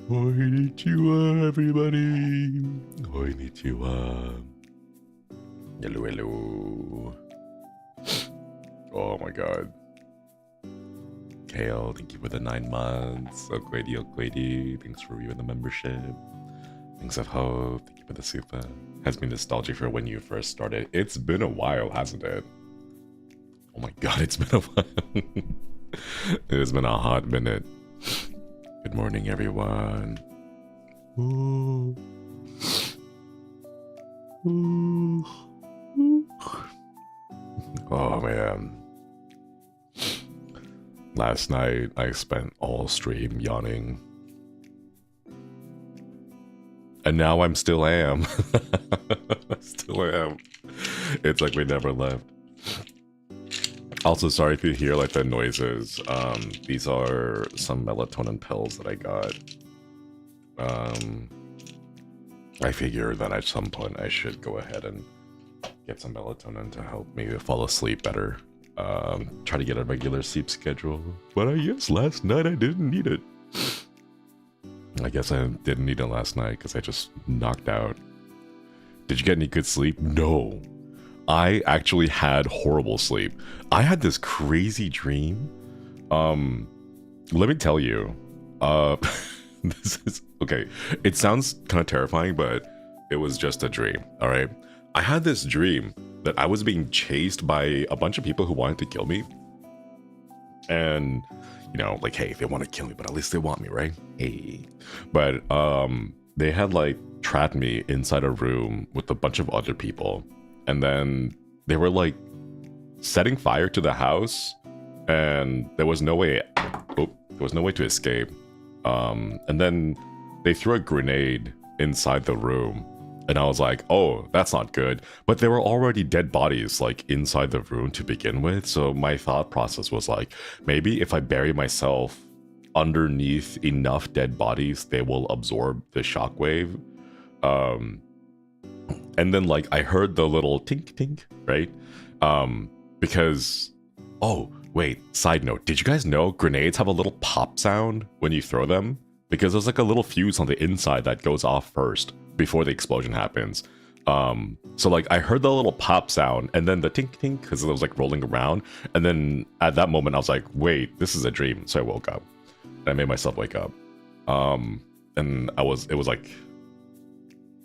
Konnichiwa, everybody. Konnichiwa. Hello, hello. Oh my god. Kale, thank you for the 9 months. Okwedi, thanks for reviewing the membership. Thanks of Hope, thank you for the super. Has been nostalgic for when you first started. It's been a while, hasn't it? Oh my god, it's been a while. It has been a hot minute. Good morning, everyone. Ooh. Ooh. Oh man. Last night I spent all stream yawning. And now I'm still am. Still am. It's like we never left. Also, sorry if you hear like the noises. These are some melatonin pills that I got. I figure that at some point I should go ahead and get some melatonin to help me fall asleep better. Try to get a regular sleep schedule. But I guess last night I didn't need it. I guess I didn't need it last night because I just knocked out. Did you get any good sleep? No. I actually had horrible sleep. I had this crazy dream. Let me tell you. This is okay. It sounds kind of terrifying, but it was just a dream. All right. I had this dream that I was being chased by a bunch of people who wanted to kill me. And, you know, like, hey, they want to kill me, but at least they want me, right? Hey. But they had like trapped me inside a room with a bunch of other people. And then they were like setting fire to the house, and there was no way. Oh, there was no way to escape. And then they threw a grenade inside the room, and I was like, "Oh, that's not good." But there were already dead bodies like inside the room to begin with, so my thought process was like, maybe if I bury myself underneath enough dead bodies, they will absorb the shockwave. And then like I heard the little tink tink, right? Because, oh wait, side note, did you guys know grenades have a little pop sound when you throw them? Because there's like a little fuse on the inside that goes off first before the explosion happens. So like I heard the little pop sound and then the tink tink because it was like rolling around. And then at that moment I was like, wait, this is a dream. So I woke up and I made myself wake up. And it was like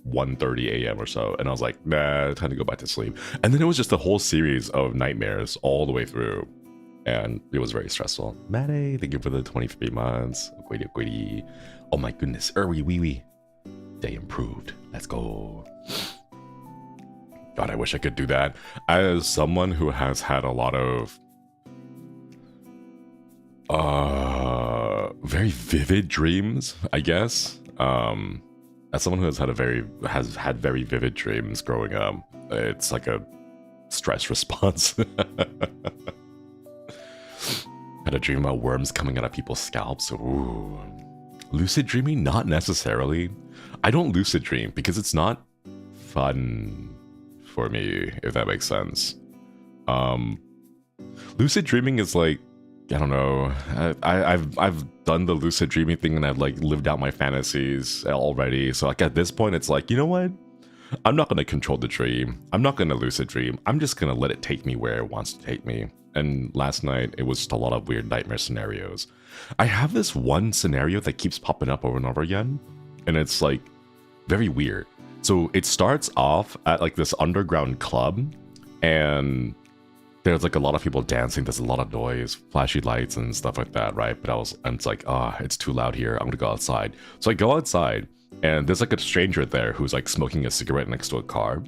1:30 a.m. or so, and I was like, nah, time to go back to sleep. And then it was just a whole series of nightmares all the way through, and it was very stressful. Mate, thank you for the 23 months. Oh my goodness, wiwi. They improved. Let's go. God, I wish I could do that. As someone who has had a lot of very vivid dreams, I guess. As someone who has had very vivid dreams growing up, it's like a stress response. Had a dream about worms coming out of people's scalps. Ooh. Lucid dreaming, not necessarily. I don't lucid dream because it's not fun for me, if that makes sense. Lucid dreaming is like, I don't know. I've done the lucid dreaming thing and I've like lived out my fantasies already. So like at this point, it's like, you know what? I'm not going to control the dream. I'm not going to lucid dream. I'm just going to let it take me where it wants to take me. And last night, it was just a lot of weird nightmare scenarios. I have this one scenario that keeps popping up over and over again. And it's like very weird. So it starts off at like this underground club, and there's like a lot of people dancing, there's a lot of noise, flashy lights and stuff like that, right? But it's like, it's too loud here, I'm gonna go outside. So I go outside, and there's like a stranger there who's like smoking a cigarette next to a car.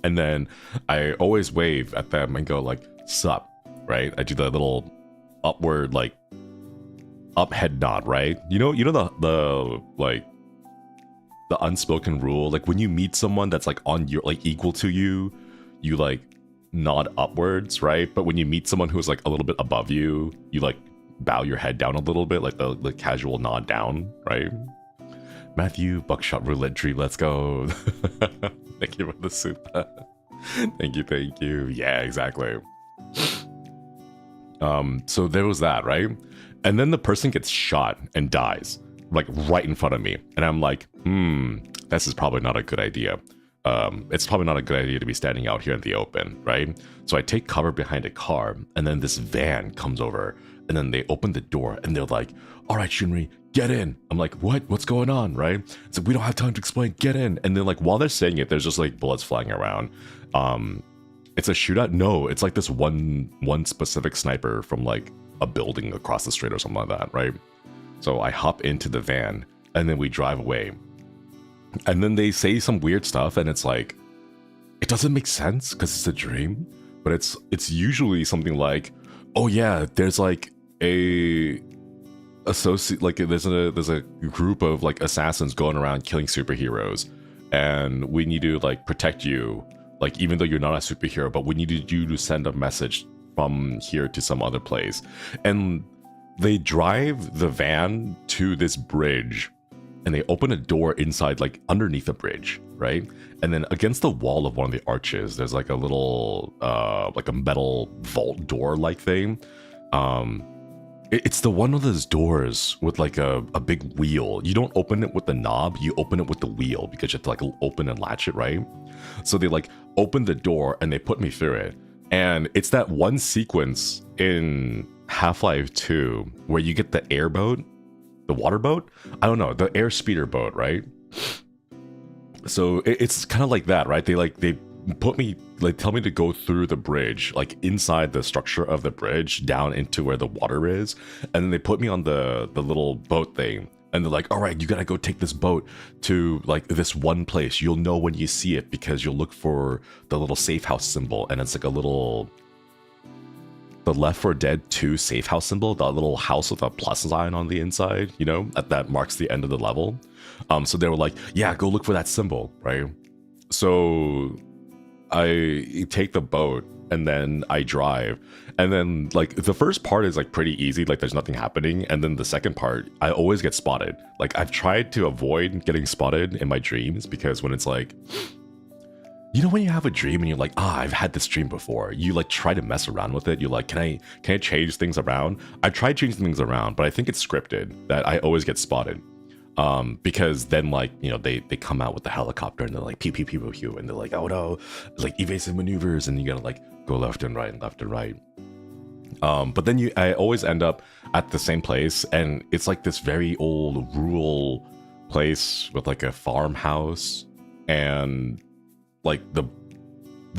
And then I always wave at them and go like, sup, right? I do the little upward, like, up head nod, right? You know the like, the unspoken rule, like when you meet someone that's like on your, like equal to you, you like, nod upwards, right? But when you meet someone who's like a little bit above you, you like bow your head down a little bit, like the casual nod down, right? Matthew, Buckshot Roulette Tree, let's go. Thank you for the super. Thank you. Yeah, exactly. So there was that, right? And then the person gets shot and dies. like right in front of me. And I'm like, this is probably not a good idea. It's probably not a good idea to be standing out here in the open, right? So I take cover behind a car, and then this van comes over, and then they open the door, and they're like, all right, Shinri, get in. I'm like, what? What's going on, right? It's like, we don't have time to explain, get in. And then like, while they're saying it, there's just like bullets flying around. It's a shootout? No, it's like this one specific sniper from like a building across the street or something like that, right? So I hop into the van, and then we drive away. And then they say some weird stuff, and it's like, it doesn't make sense because it's a dream, but it's usually something like, oh yeah, there's like there's a group of like assassins going around killing superheroes, and we need to like protect you, like even though you're not a superhero, but we needed you to send a message from here to some other place. And they drive the van to this bridge, and they open a door inside, like underneath a bridge, right? And then against the wall of one of the arches, there's like a little, like a metal vault door like thing. It's the one of those doors with like a big wheel. You don't open it with the knob, you open it with the wheel because you have to like open and latch it, right? So they like open the door and they put me through it. And it's that one sequence in Half-Life 2 where you get the airboat, the water boat? I don't know, the air speeder boat, right? So it's kind of like that, right? They put me, like tell me to go through the bridge, like inside the structure of the bridge down into where the water is. And then they put me on the little boat thing. And they're like, all right, you gotta go take this boat to like this one place. You'll know when you see it because you'll look for the little safe house symbol. And it's like a little, the Left 4 Dead 2 safe house symbol, that little house with a plus sign on the inside, you know, that marks the end of the level. So they were like, yeah, go look for that symbol, right? So I take the boat and then I drive. And then like the first part is like pretty easy, like there's nothing happening. And then the second part, I always get spotted. Like I've tried to avoid getting spotted in my dreams because when it's like, you know, when you have a dream and you're like, I've had this dream before, you like try to mess around with it. You're like, can I change things around? I tried changing things around, but I think it's scripted that I always get spotted. Because then like, you know, they come out with the helicopter and they're like, pew, pew, pew, pew, pew. And they're like, oh no, like evasive maneuvers. And you gotta like go left and right and left and right. But then I always end up at the same place. And it's like this very old rural place with like a farmhouse, and like the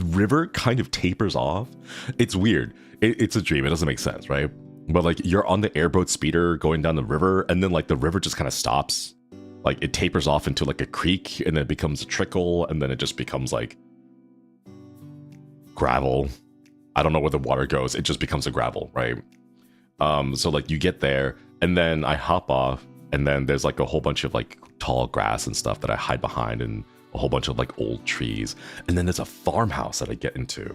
river kind of tapers off. It's weird. It's a dream. It doesn't make sense, right? But like you're on the airboat speeder going down the river, and then like the river just kind of stops. Like it tapers off into like a creek, and then it becomes a trickle, and then it just becomes like gravel. I don't know where the water goes. It just becomes a gravel, right? So like you get there, and then I hop off, and then there's like a whole bunch of like tall grass and stuff that I hide behind, and a whole bunch of like old trees. And then there's a farmhouse that I get into.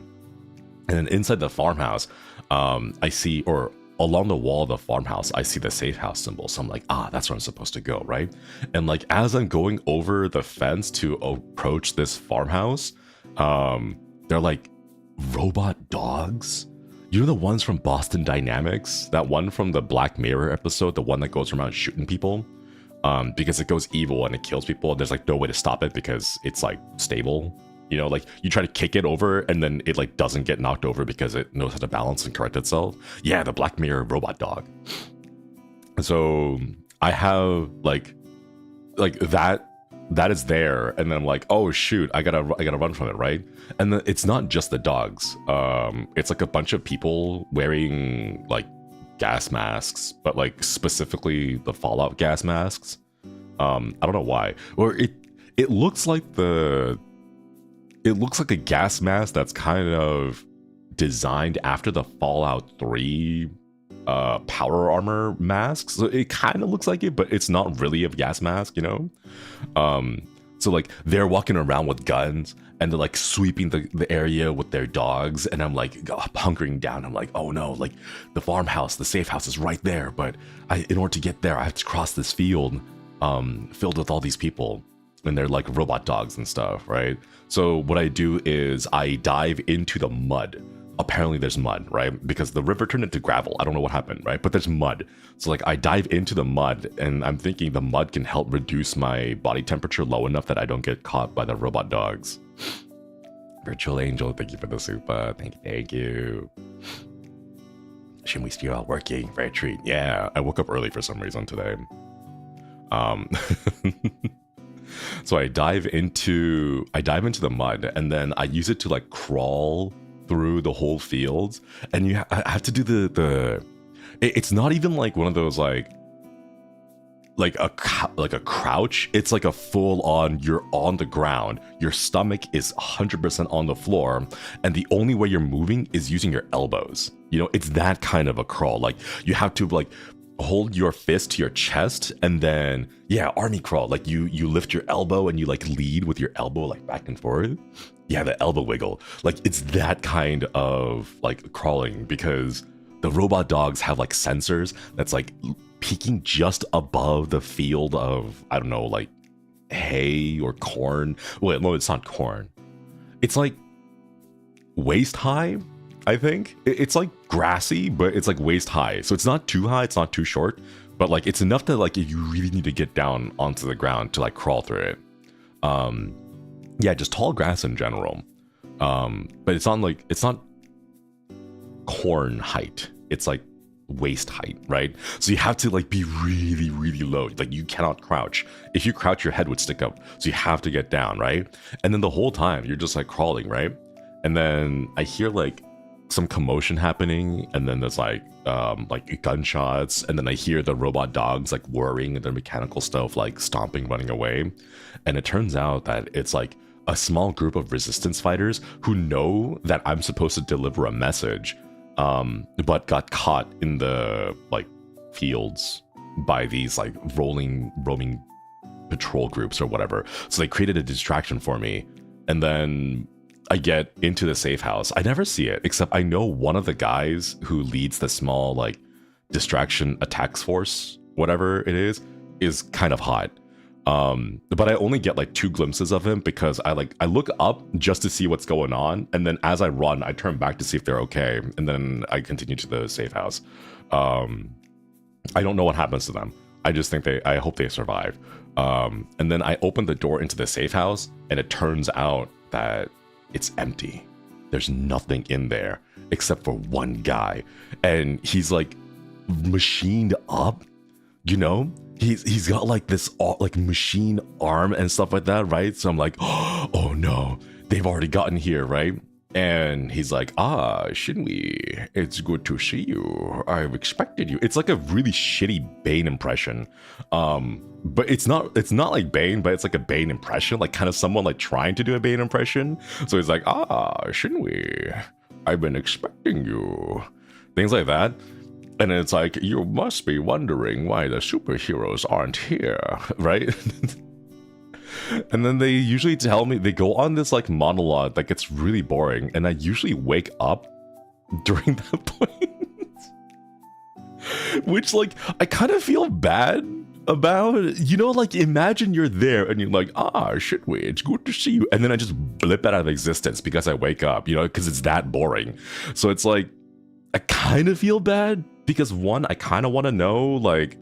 And then inside the farmhouse, I see, or along the wall of the farmhouse, I see the safe house symbol. So I'm like, that's where I'm supposed to go, right? And like, as I'm going over the fence to approach this farmhouse, they're like robot dogs. You know the ones from Boston Dynamics? That one from the Black Mirror episode, the one that goes around shooting people? Because it goes evil and it kills people. There's like no way to stop it because it's like stable. You know, like you try to kick it over and then it like doesn't get knocked over because it knows how to balance and correct itself. Yeah, the Black Mirror robot dog. So I have like that is there, and then I'm like, oh shoot, I gotta run from it, right? And then it's not just the dogs. It's like a bunch of people wearing like gas masks, but like specifically the Fallout gas masks. I don't know why. Or it looks like a gas mask that's kind of designed after the Fallout 3 power armor masks. So it kind of looks like it, but it's not really a gas mask, you know? So like they're walking around with guns and they're like sweeping the area with their dogs, and I'm like hunkering down. I'm like, oh no, like the farmhouse, the safe house is right there, but in order to get there, I have to cross this field filled with all these people, and they're like robot dogs and stuff, right? So what I do is I dive into the mud apparently there's mud, right? Because the river turned into gravel. I don't know what happened, right? But there's mud. So like I dive into the mud and I'm thinking the mud can help reduce my body temperature low enough that I don't get caught by the robot dogs. Virtual Angel, thank you for the super. Thank you. Shouldn't we still out working? Very treat. Yeah, I woke up early for some reason today. So I dive into the mud and then I use it to like crawl through the whole field. And I have to do it's not even like one of those like a crouch. It's like a full on, you're on the ground, your stomach is 100% on the floor, and the only way you're moving is using your elbows. You know, it's that kind of a crawl. Like you have to like hold your fist to your chest and then army crawl. Like you lift your elbow and you like lead with your elbow like back and forth. Yeah, the elbow wiggle. Like it's that kind of like crawling, because the robot dogs have like sensors that's like peeking just above the field of, I don't know, like hay or corn. Wait, no, it's not corn. It's like waist high, I think. It's like grassy, but it's like waist high. So it's not too high, it's not too short, but like it's enough that like if you really need to get down onto the ground to like crawl through it. Yeah, just tall grass in general. But it's not corn height. It's like waist height, right? So you have to like be really, really low. Like you cannot crouch. If you crouch, your head would stick up. So you have to get down, right? And then the whole time you're just like crawling, right? And then I hear like some commotion happening, and then there's like gunshots, and then I hear the robot dogs like whirring and their mechanical stuff like stomping, running away. And it turns out that it's like a small group of resistance fighters who know that I'm supposed to deliver a message, but got caught in the like fields by these like roaming patrol groups or whatever. So they created a distraction for me, and then I get into the safe house. I never see it, except I know one of the guys who leads the small like distraction attacks force, whatever it is kind of hot. But I only get like 2 glimpses of him, because I look up just to see what's going on, and then as I run, I turn back to see if they're okay, and then I continue to the safe house. I don't know what happens to them. I just think I hope they survive. And then I open the door into the safe house, and it turns out that it's empty. There's nothing in there except for one guy, and he's like machined up, you know? He's got like this like machine arm and stuff like that, right? So I'm like, oh no, they've already gotten here, right? And he's like, Shinri, it's good to see you. I've expected you. It's like a really shitty Bane impression. But it's not like Bane, but it's like a Bane impression, like kind of someone like trying to do a Bane impression. So he's like, Shinri, I've been expecting you. Things like that. And it's like, you must be wondering why the superheroes aren't here, right? And then they usually tell me, they go on this like monologue that gets really boring, and I usually wake up during that point. Which like, I kind of feel bad about, you know, like imagine you're there and you're like, shit, wait, it's good to see you. And then I just blip out of existence because I wake up, you know, because it's that boring. So it's like, I kind of feel bad. Because one, I kind of want to know, like,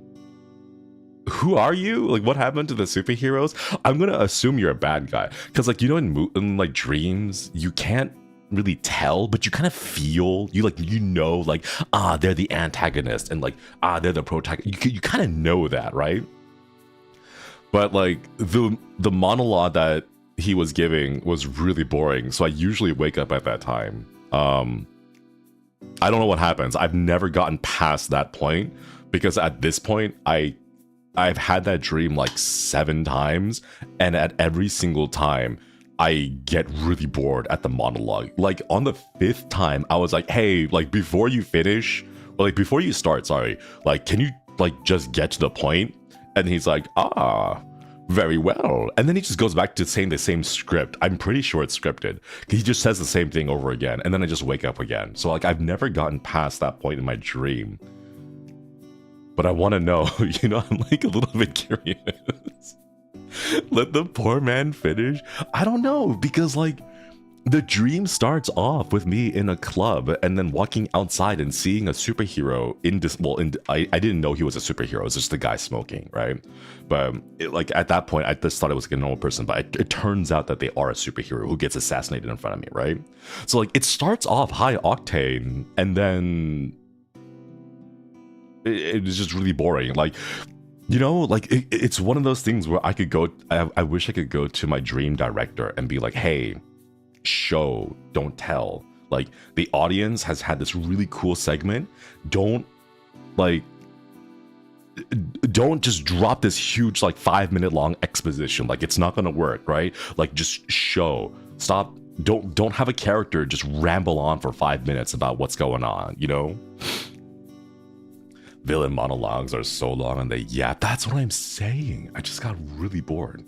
who are you? Like, what happened to the superheroes? I'm going to assume you're a bad guy. Because, like, you know, in like, dreams, you can't really tell, but you kind of feel, you know, like, they're the antagonist, and, like, they're the protagonist. You kind of know that, right? But, like, the monologue that he was giving was really boring, so I usually wake up at that time. I don't know what happens. I've never gotten past that point, because at this point, I've had that dream like 7 times, and at every single time, I get really bored at the monologue. Like on the 5th time, I was like, hey, like before you finish, or like before you start, sorry, like can you like just get to the point? And he's like, very well. And then he just goes back to saying the same script. I'm pretty sure it's scripted. He just says the same thing over again, and then I just wake up again. So like I've never gotten past that point in my dream. But I want to know, you know, I'm like a little bit curious. Let the poor man finish. I don't know, because like The dream starts off with me in a club and then walking outside and seeing a superhero in this. Well, I didn't know he was a superhero. It's just the guy smoking, right? But like at that point, I just thought it was like a normal person. But it turns out that they are a superhero who gets assassinated in front of me, right? So like it starts off high octane and then it is just really boring. Like, you know, like it's one of those things where I could go. I wish I could go to my dream director and be like, hey, show, don't tell. Like the audience has had this really cool segment. Don't just drop this huge like 5-minute long exposition. Like it's not gonna work, right? Like just show. Stop. Don't have a character just ramble on for 5 minutes about what's going on, you know? Villain monologues are so long and they yap. That's what I'm saying. I just got really bored.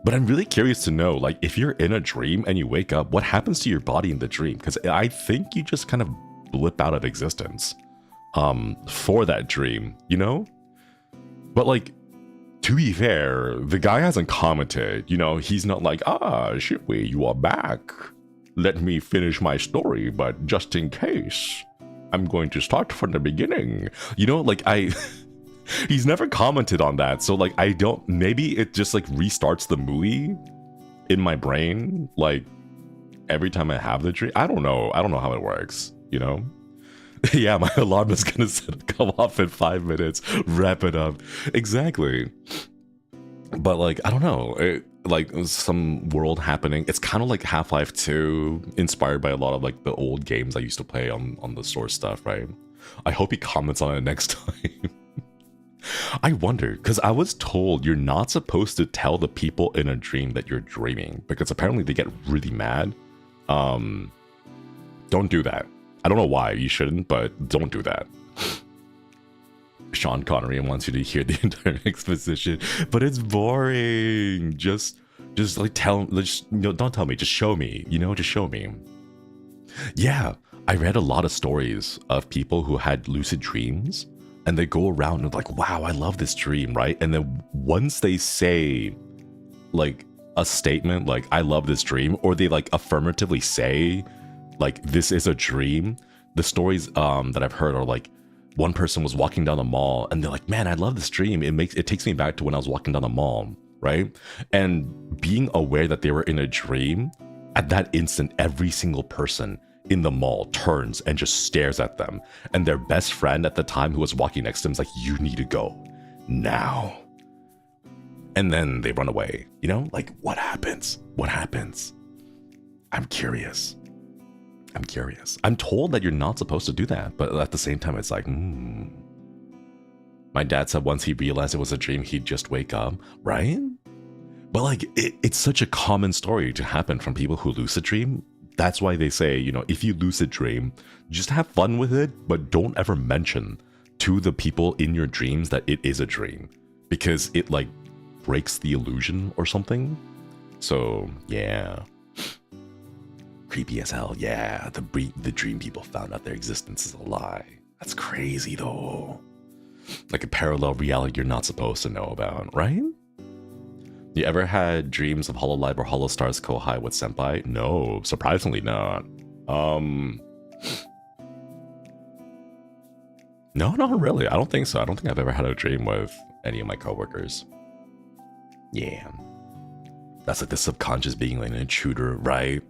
But I'm really curious to know, like, if you're in a dream and you wake up, what happens to your body in the dream? Because I think you just kind of blip out of existence for that dream, you know? But, like, to be fair, the guy hasn't commented, you know? He's not like, Shinri, you are back. Let me finish my story, but just in case, I'm going to start from the beginning. You know, like, he's never commented on that, so like I don't, maybe it just like restarts the movie in my brain like every time I have the dream. I don't know how it works, you know? Yeah, my alarm is gonna come off in 5 minutes, wrap it up. Exactly. But like I don't know, like some world happening. It's kind of like Half-Life 2, inspired by a lot of like the old games I used to play on the Source stuff, right? I hope he comments on it next time. I wonder, because I was told you're not supposed to tell the people in a dream that you're dreaming, because apparently they get really mad. Don't do that. I don't know why you shouldn't, but don't do that. Sean Connery wants you to hear the entire exposition, but it's boring. Just like don't tell me, just show me, you know, just show me. Yeah, I read a lot of stories of people who had lucid dreams. And they go around and like, wow, I love this dream, right? And then once they say like a statement like, I love this dream, or they like affirmatively say like, this is a dream, the stories that I've heard are like, one person was walking down the mall and they're like, man, I love this dream. It takes me back to when I was walking down the mall, right? And being aware that they were in a dream, at that instant, every single person in the mall turns and just stares at them, and their best friend at the time who was walking next to him is like, you need to go now. And then they run away, you know? Like, what happens? I'm curious. I'm told that you're not supposed to do that, but at the same time it's like, my dad said once he realized it was a dream, he'd just wake up, right? But like it's such a common story to happen from people who lucid dream. That's why they say, you know, if you lucid dream, just have fun with it, but don't ever mention to the people in your dreams that it is a dream, because it like breaks the illusion or something. So yeah, creepy as hell. Yeah, the dream people found out their existence is a lie. That's crazy though. Like a parallel reality you're not supposed to know about, right? You ever had dreams of HOLOLIVE or HOLOSTARS co-high with Senpai? No, surprisingly not. No, not really. I don't think so. I don't think I've ever had a dream with any of my coworkers. Yeah. That's like the subconscious being like an intruder, right?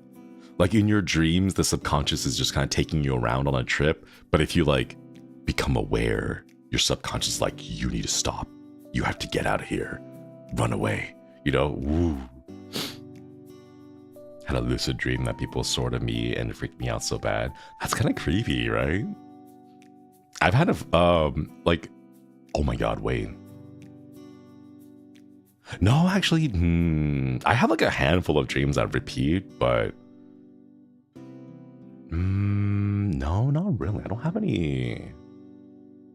Like in your dreams, the subconscious is just kind of taking you around on a trip. But if you like become aware, your subconscious is like, you need to stop. You have to get out of here. Run away. You know, woo. Had a lucid dream that people saw to me and it freaked me out so bad. That's kind of creepy, right? I've had like, oh my god, wait. No, actually, I have like a handful of dreams that repeat, but no, not really. I don't have any. I'm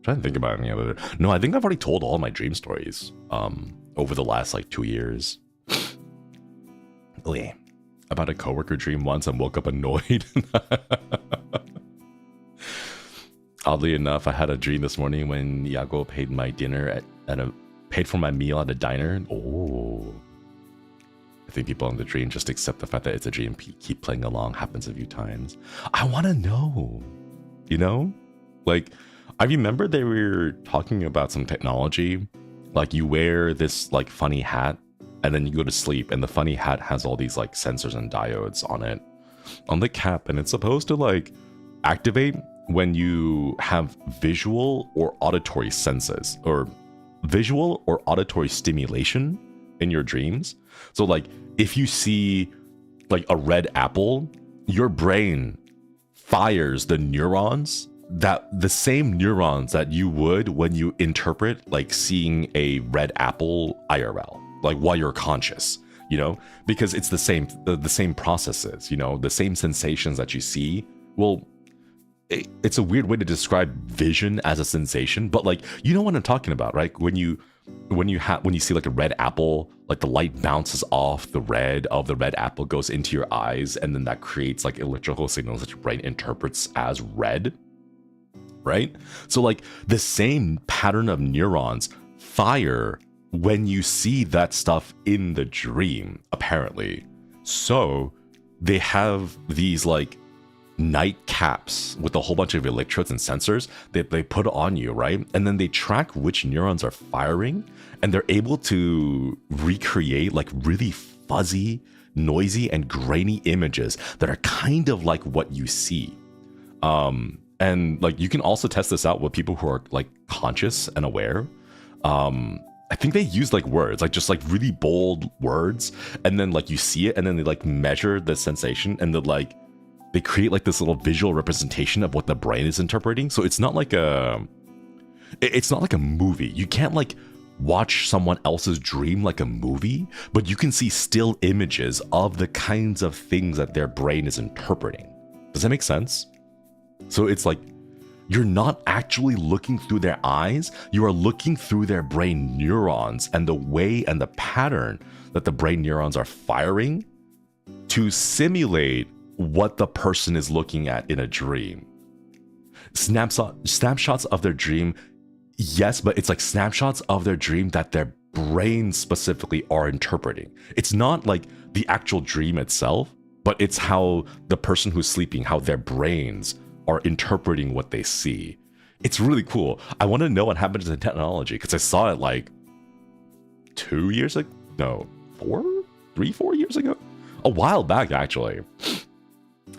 trying to think about any other. No, I think I've already told all my dream stories. Over the last like 2 years. Really? About a coworker dream once and woke up annoyed. Oddly enough, I had a dream this morning when Yago paid my dinner paid for my meal at a diner. Oh, think people in the dream just accept the fact that it's a dream, keep playing along, happens a few times. I want to know, you know? Like, I remember they were talking about some technology, like you wear this like funny hat and then you go to sleep and the funny hat has all these like sensors and diodes on it, on the cap, and it's supposed to like activate when you have visual or auditory senses or visual or auditory stimulation in your dreams. So like if you see like a red apple, your brain fires the neurons, that the same neurons that you would when you interpret like seeing a red apple IRL, like while you're conscious, you know, because it's the same processes, you know, the same sensations that you see. Well, it's a weird way to describe vision as a sensation, but like, you know what I'm talking about, right? When you see like a red apple, like the light bounces off the red of the red apple, goes into your eyes, and then that creates like electrical signals that your brain interprets as red, right? So like the same pattern of neurons fire when you see that stuff in the dream, apparently. So they have these like night caps with a whole bunch of electrodes and sensors that they put on you, right? And then they track which neurons are firing, and they're able to recreate like really fuzzy, noisy, and grainy images that are kind of like what you see. And like you can also test this out with people who are like conscious and aware. I think they use like words, like just like really bold words, and then like you see it, and then they like measure the sensation, and they create like this little visual representation of what the brain is interpreting. So it's not like a movie. You can't like watch someone else's dream like a movie, but you can see still images of the kinds of things that their brain is interpreting. Does that make sense? So it's like you're not actually looking through their eyes, you are looking through their brain neurons and the way and the pattern that the brain neurons are firing to simulate what the person is looking at in a dream. Snapshots of their dream, yes, but it's like snapshots of their dream that their brains specifically are interpreting. It's not like the actual dream itself, but it's how the person who's sleeping, how their brains are interpreting what they see. It's really cool. I want to know what happened to the technology, because I saw it like 2 years ago. No, 4 years ago? A while back, actually.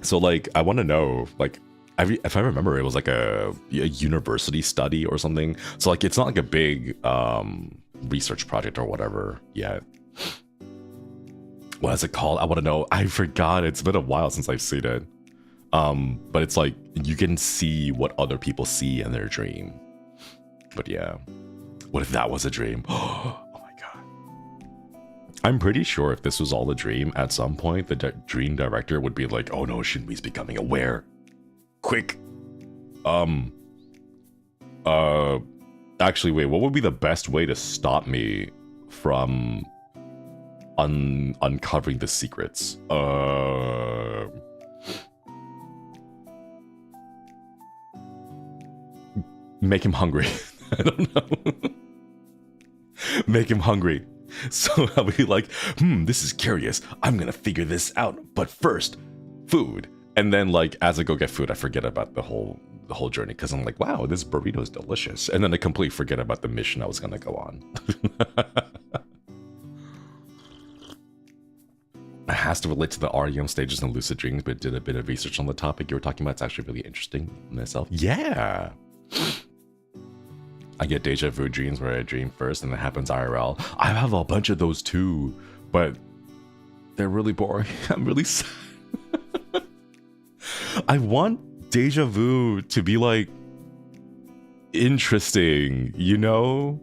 So like, I want to know, like, if I remember, it was like a university study or something. So like, it's not like a big research project or whatever yet. What is it called? I want to know. I forgot. It's been a while since I've seen it. But it's like, you can see what other people see in their dream. But yeah, what if that was a dream? Oh my God. I'm pretty sure if this was all a dream, at some point, the dream director would be like, oh no, Shinri's becoming aware. Quick. Actually, wait, what would be the best way to stop me from uncovering the secrets? Make him hungry. I don't know. Make him hungry. So I'll be like, this is curious. I'm gonna figure this out. But first, food. And then like, as I go get food, I forget about the whole journey, because I'm like, wow, this burrito is delicious. And then I completely forget about the mission I was gonna go on. It has to relate to the REM stages and lucid dreams, but did a bit of research on the topic you were talking about. It's actually really interesting myself. Yeah. I get deja vu dreams where I dream first and it happens IRL. I have a bunch of those too, but they're really boring. I'm really sad. I want deja vu to be like interesting, you know?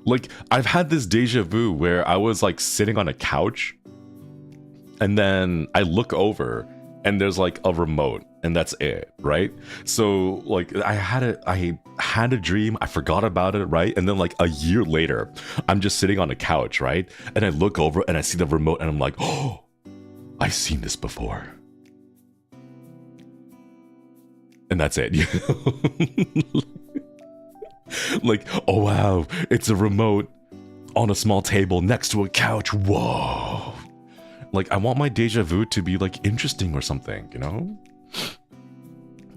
Like, I've had this deja vu where I was like sitting on a couch and then I look over and there's like a remote and that's it, right? So like I had a dream, I forgot about it, right? And then like a year later, I'm just sitting on a couch, right? And I look over and I see the remote and I'm like, oh, I've seen this before. And that's it. Like, oh wow, it's a remote on a small table next to a couch. Whoa. Like, I want my deja vu to be, like, interesting or something, you know?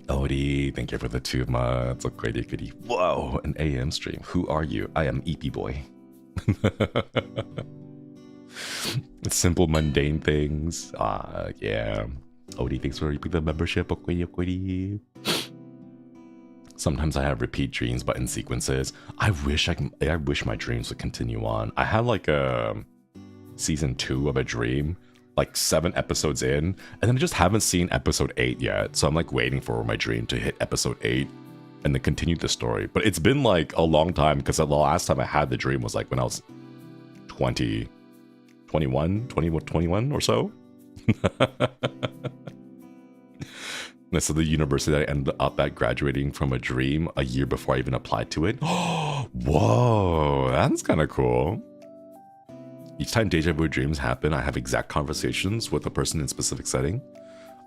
Odie, thank you for the 2 months. Whoa, an AM stream. Who are you? I am EP Boy. Simple, mundane things. Yeah. Odie, thanks for the membership. Sometimes I have repeat dreams, but in sequences. I wish my dreams would continue on. I had like a season 2 of a dream, like 7 episodes in, and then I just haven't seen episode 8 yet. So I'm like waiting for my dream to hit episode 8 and then continue the story. But it's been like a long time because the last time I had the dream was like when I was 21 or so. And so the university that I ended up at graduating from a dream a year before I even applied to it. Whoa, that's kind of cool. Each time deja vu dreams happen, I have exact conversations with a person in a specific setting.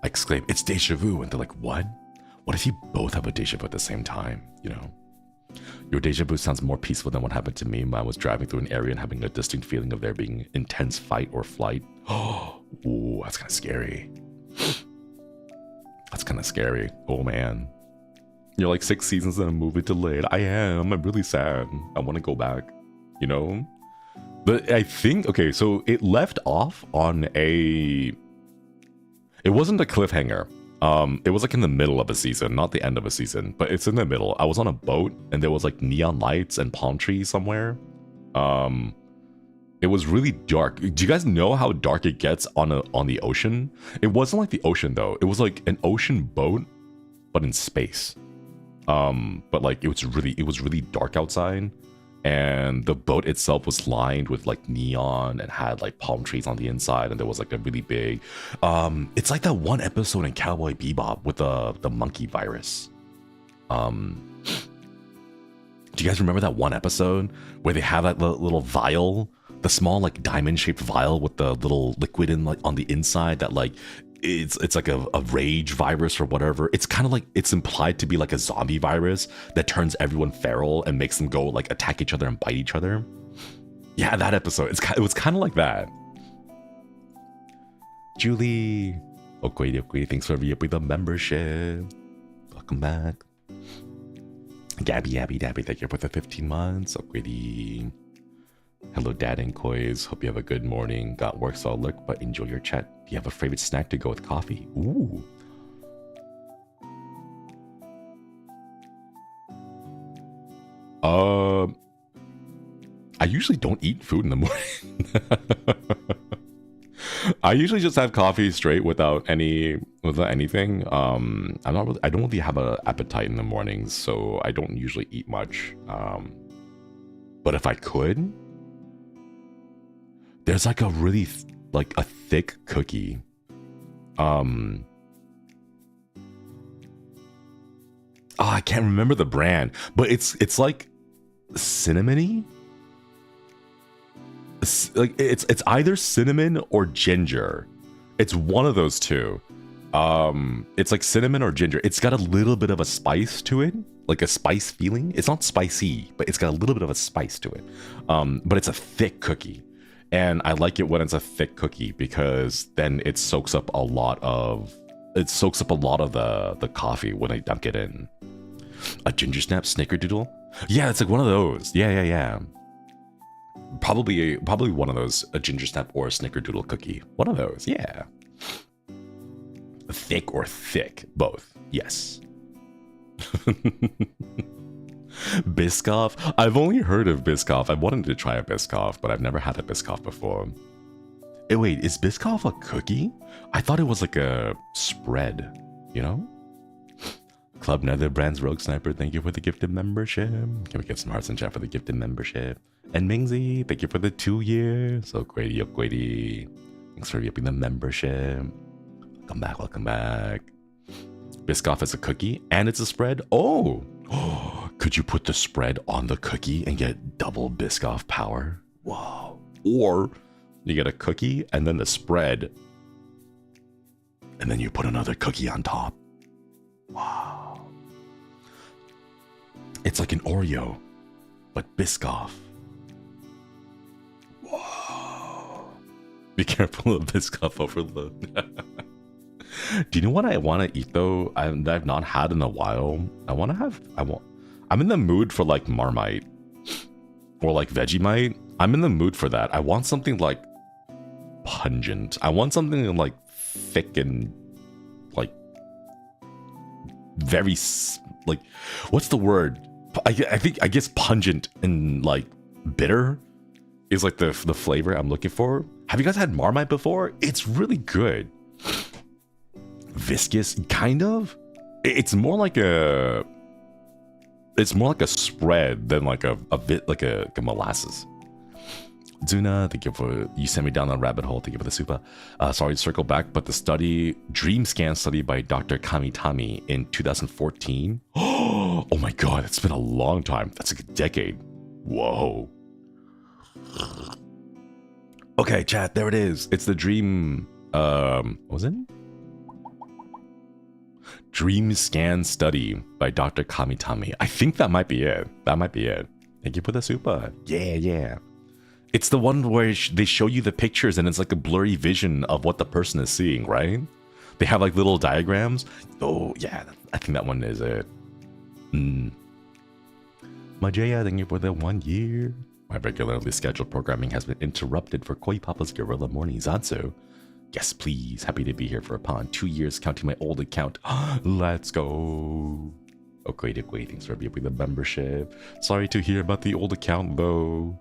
I exclaim, it's deja vu, and they're like, what? What if you both have a deja vu at the same time, you know? Your deja vu sounds more peaceful than what happened to me. Mine was driving through an area and having a distinct feeling of there being intense fight or flight. Oh, ooh, that's kind of scary. That's kind of scary. Oh, man. You're like 6 seasons in a movie delayed. I am. I'm really sad. I want to go back, you know? But I think, okay, so it left off on a... It wasn't a cliffhanger. It was like in the middle of a season, not the end of a season, but it's in the middle. I was on a boat and there was like neon lights and palm trees somewhere. It was really dark. Do you guys know how dark it gets on the ocean? It wasn't like the ocean though. It was like an ocean boat, but in space. But like it was really dark outside, and the boat itself was lined with like neon and had like palm trees on the inside, and there was like a really big. It's like that one episode in Cowboy Bebop with the monkey virus. Do you guys remember that one episode where they have that little vial? The small like diamond shaped vial with the little liquid in like on the inside that like it's like a rage virus or whatever. It's kind of like it's implied to be like a zombie virus that turns everyone feral and makes them go like attack each other and bite each other. Yeah, that episode. It was kind of like that. Julie, okay, thanks for the membership. Welcome back. Gabby, thank you for the 15 months. Okay. Hello, Dad and Kois. Hope you have a good morning. Got work, so I'll look, but enjoy your chat. Do you have a favorite snack to go with coffee? Ooh. I usually don't eat food in the morning. I usually just have coffee straight without anything. I don't really have an appetite in the mornings, so I don't usually eat much. But if I could, there's like a really a thick cookie. I can't remember the brand, but it's like cinnamony. It's either cinnamon or ginger. It's one of those two. It's like cinnamon or ginger. It's got a little bit of a spice to it, like a spice feeling. It's not spicy, but it's got a little bit of a spice to it. But it's a thick cookie. And I like it when it's a thick cookie because then it soaks up a lot of the coffee when I dunk it in. A ginger snap snickerdoodle? Yeah, it's like one of those. Yeah. Probably one of those, a ginger snap or a snickerdoodle cookie. One of those, yeah. Thick or thick, both. Yes. Biscoff? I've only heard of Biscoff. I wanted to try a Biscoff, but I've never had a Biscoff before. Hey, wait, is Biscoff a cookie? I thought it was like a spread, you know? Club Nether Brands Rogue Sniper, thank you for the gifted membership. Can we get some hearts in chat for the gifted membership? And Mingzi, thank you for the 2 years. So Grady. Thanks for giving the membership. Welcome back. Biscoff is a cookie and it's a spread. Oh, could you put the spread on the cookie and get double Biscoff power? Whoa. Or you get a cookie and then the spread, and then you put another cookie on top. Wow. It's like an Oreo, but Biscoff. Whoa. Be careful of this cup overload. Do you know what I want to eat though? I've not had in a while. I'm in the mood for like Marmite or like Vegemite. I'm in the mood for that. I want something like pungent. I want something like thick and like very like, what's the word? I guess pungent and like bitter is like the flavor I'm looking for. Have you guys had Marmite before? It's really good. Viscous, kind of. It's more like a spread than like a bit like a molasses. Zuna, thank you for, you sent me down that rabbit hole. Thank you for the super. Sorry to circle back, but the dream scan study by Dr. Kamitami in 2014. Oh my god, it's been a long time. That's like a decade. Whoa. Okay, chat, there it is. It's the dream, what was it? Dream scan study by Dr. Kamitami. I think that might be it. That might be it. Thank you for the super. Yeah. It's the one where they show you the pictures and it's like a blurry vision of what the person is seeing, right? They have like little diagrams. Oh, yeah. I think that one is it. Majaya, thank you for the 1 year. My regularly scheduled programming has been interrupted for Koi Papa's Guerrilla Morning Zatsu. Yes, please. Happy to be here for upon 2 years counting my old account. Let's go. Okay, thanks for being with the membership. Sorry to hear about the old account though.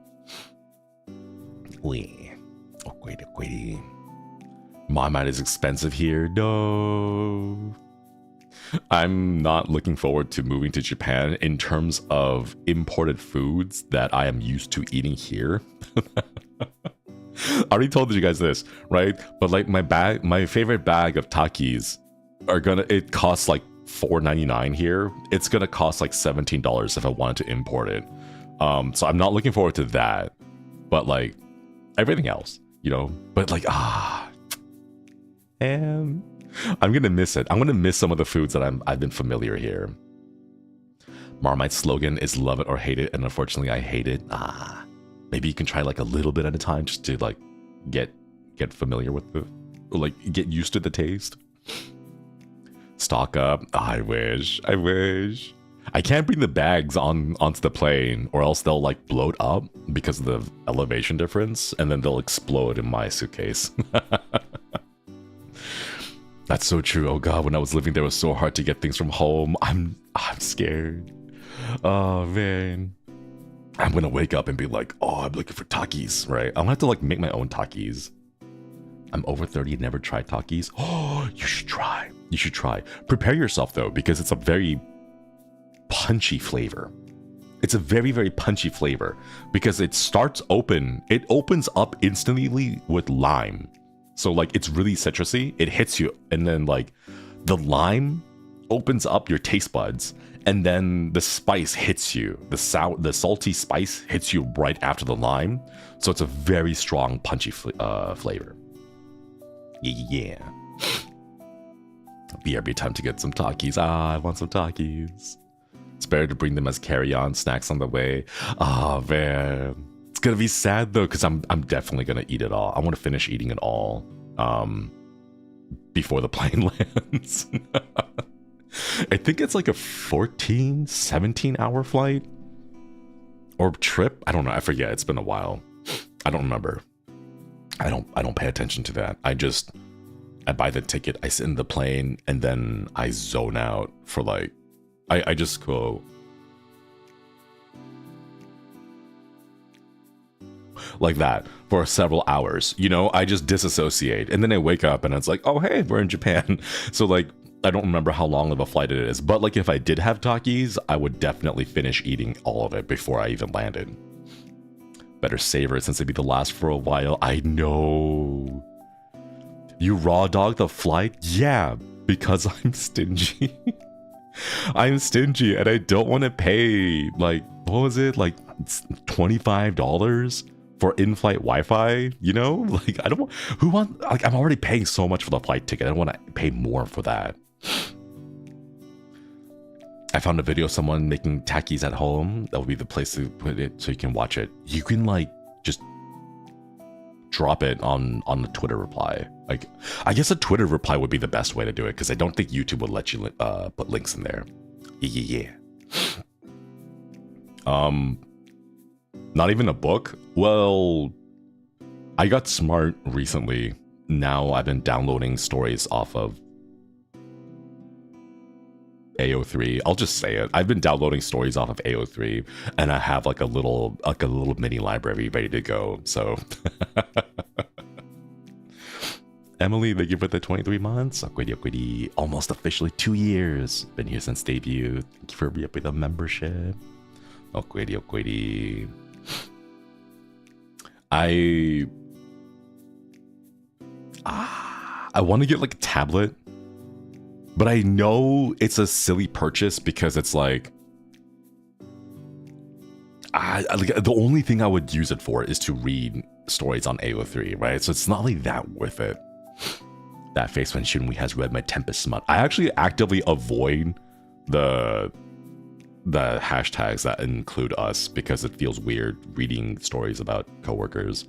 Okay. Marmite is expensive here. No. I'm not looking forward to moving to Japan in terms of imported foods that I am used to eating here. I already told you guys this, right? But like my favorite bag of Takis it costs like $4.99 here. It's gonna cost like $17 if I wanted to import it. So I'm not looking forward to that. But like everything else, you know. But like and I'm gonna miss it. I'm gonna miss some of the foods that I've been familiar here. Marmite's slogan is love it or hate it, and unfortunately I hate it. Maybe you can try like a little bit at a time just to like get familiar with get used to the taste. Stock up. I wish. I can't bring the bags onto the plane or else they'll like bloat up because of the elevation difference and then they'll explode in my suitcase. That's so true. Oh god, when I was living there it was so hard to get things from home. I'm scared. Oh man. I'm gonna wake up and be like, oh, I'm looking for Takis, right? I'm gonna have to like make my own Takis. I'm over 30 and never tried Takis. Oh, you should try. You should try. Prepare yourself though, because it's a very punchy flavor. It's a very, very punchy flavor because it opens up instantly with lime. So like it's really citrusy. It hits you and then like the lime opens up your taste buds and then the spice hits you. The salty spice hits you right after the lime. So it's a very strong punchy flavor. Yeah. BRB time to get some Takis. I want some Takis. It's better to bring them as carry-on snacks on the way. Oh man. It's gonna be sad though, because I'm definitely gonna eat it all. I want to finish eating it all before the plane lands. I think it's like a 17 hour flight or trip. I don't know. I forget. It's been a while. I don't remember. I don't pay attention to that. I buy the ticket, I sit in the plane, and then I zone out for like, I just go like that for several hours, you know. I just disassociate and then I wake up and it's like, oh hey, we're in Japan. So like I don't remember how long of a flight it is, but like if I did have Takis, I would definitely finish eating all of it before I even landed. Better savor it since it'd be the last for a while. I know. You raw dog the flight? Yeah, because I'm stingy. I'm stingy and I don't want to pay like, what was it? Like $25 for in-flight Wi-Fi, you know? Like I don't want, like I'm already paying so much for the flight ticket. I don't want to pay more for that. I found a video of someone making Takis at home. That would be the place to put it so you can watch it. You can like just drop it on the Twitter reply. Like, I guess a Twitter reply would be the best way to do it, because I don't think YouTube would let you put links in there. Yeah. Not even a book? Well, I got smart recently. Now I've been downloading stories off of AO3. I'll just say it. I've been downloading stories off of AO3, and I have like a little mini library ready to go. So Emily, thank you for the 23 months. Almost officially 2 years. Been here since debut. Thank you for re-up with a membership. I want to get like a tablet, but I know it's a silly purchase because it's like, the only thing I would use it for is to read stories on AO3, right? So it's not really that worth it. That face when Shinri has read my Tempest smut. I actually actively avoid the hashtags that include us because it feels weird reading stories about coworkers.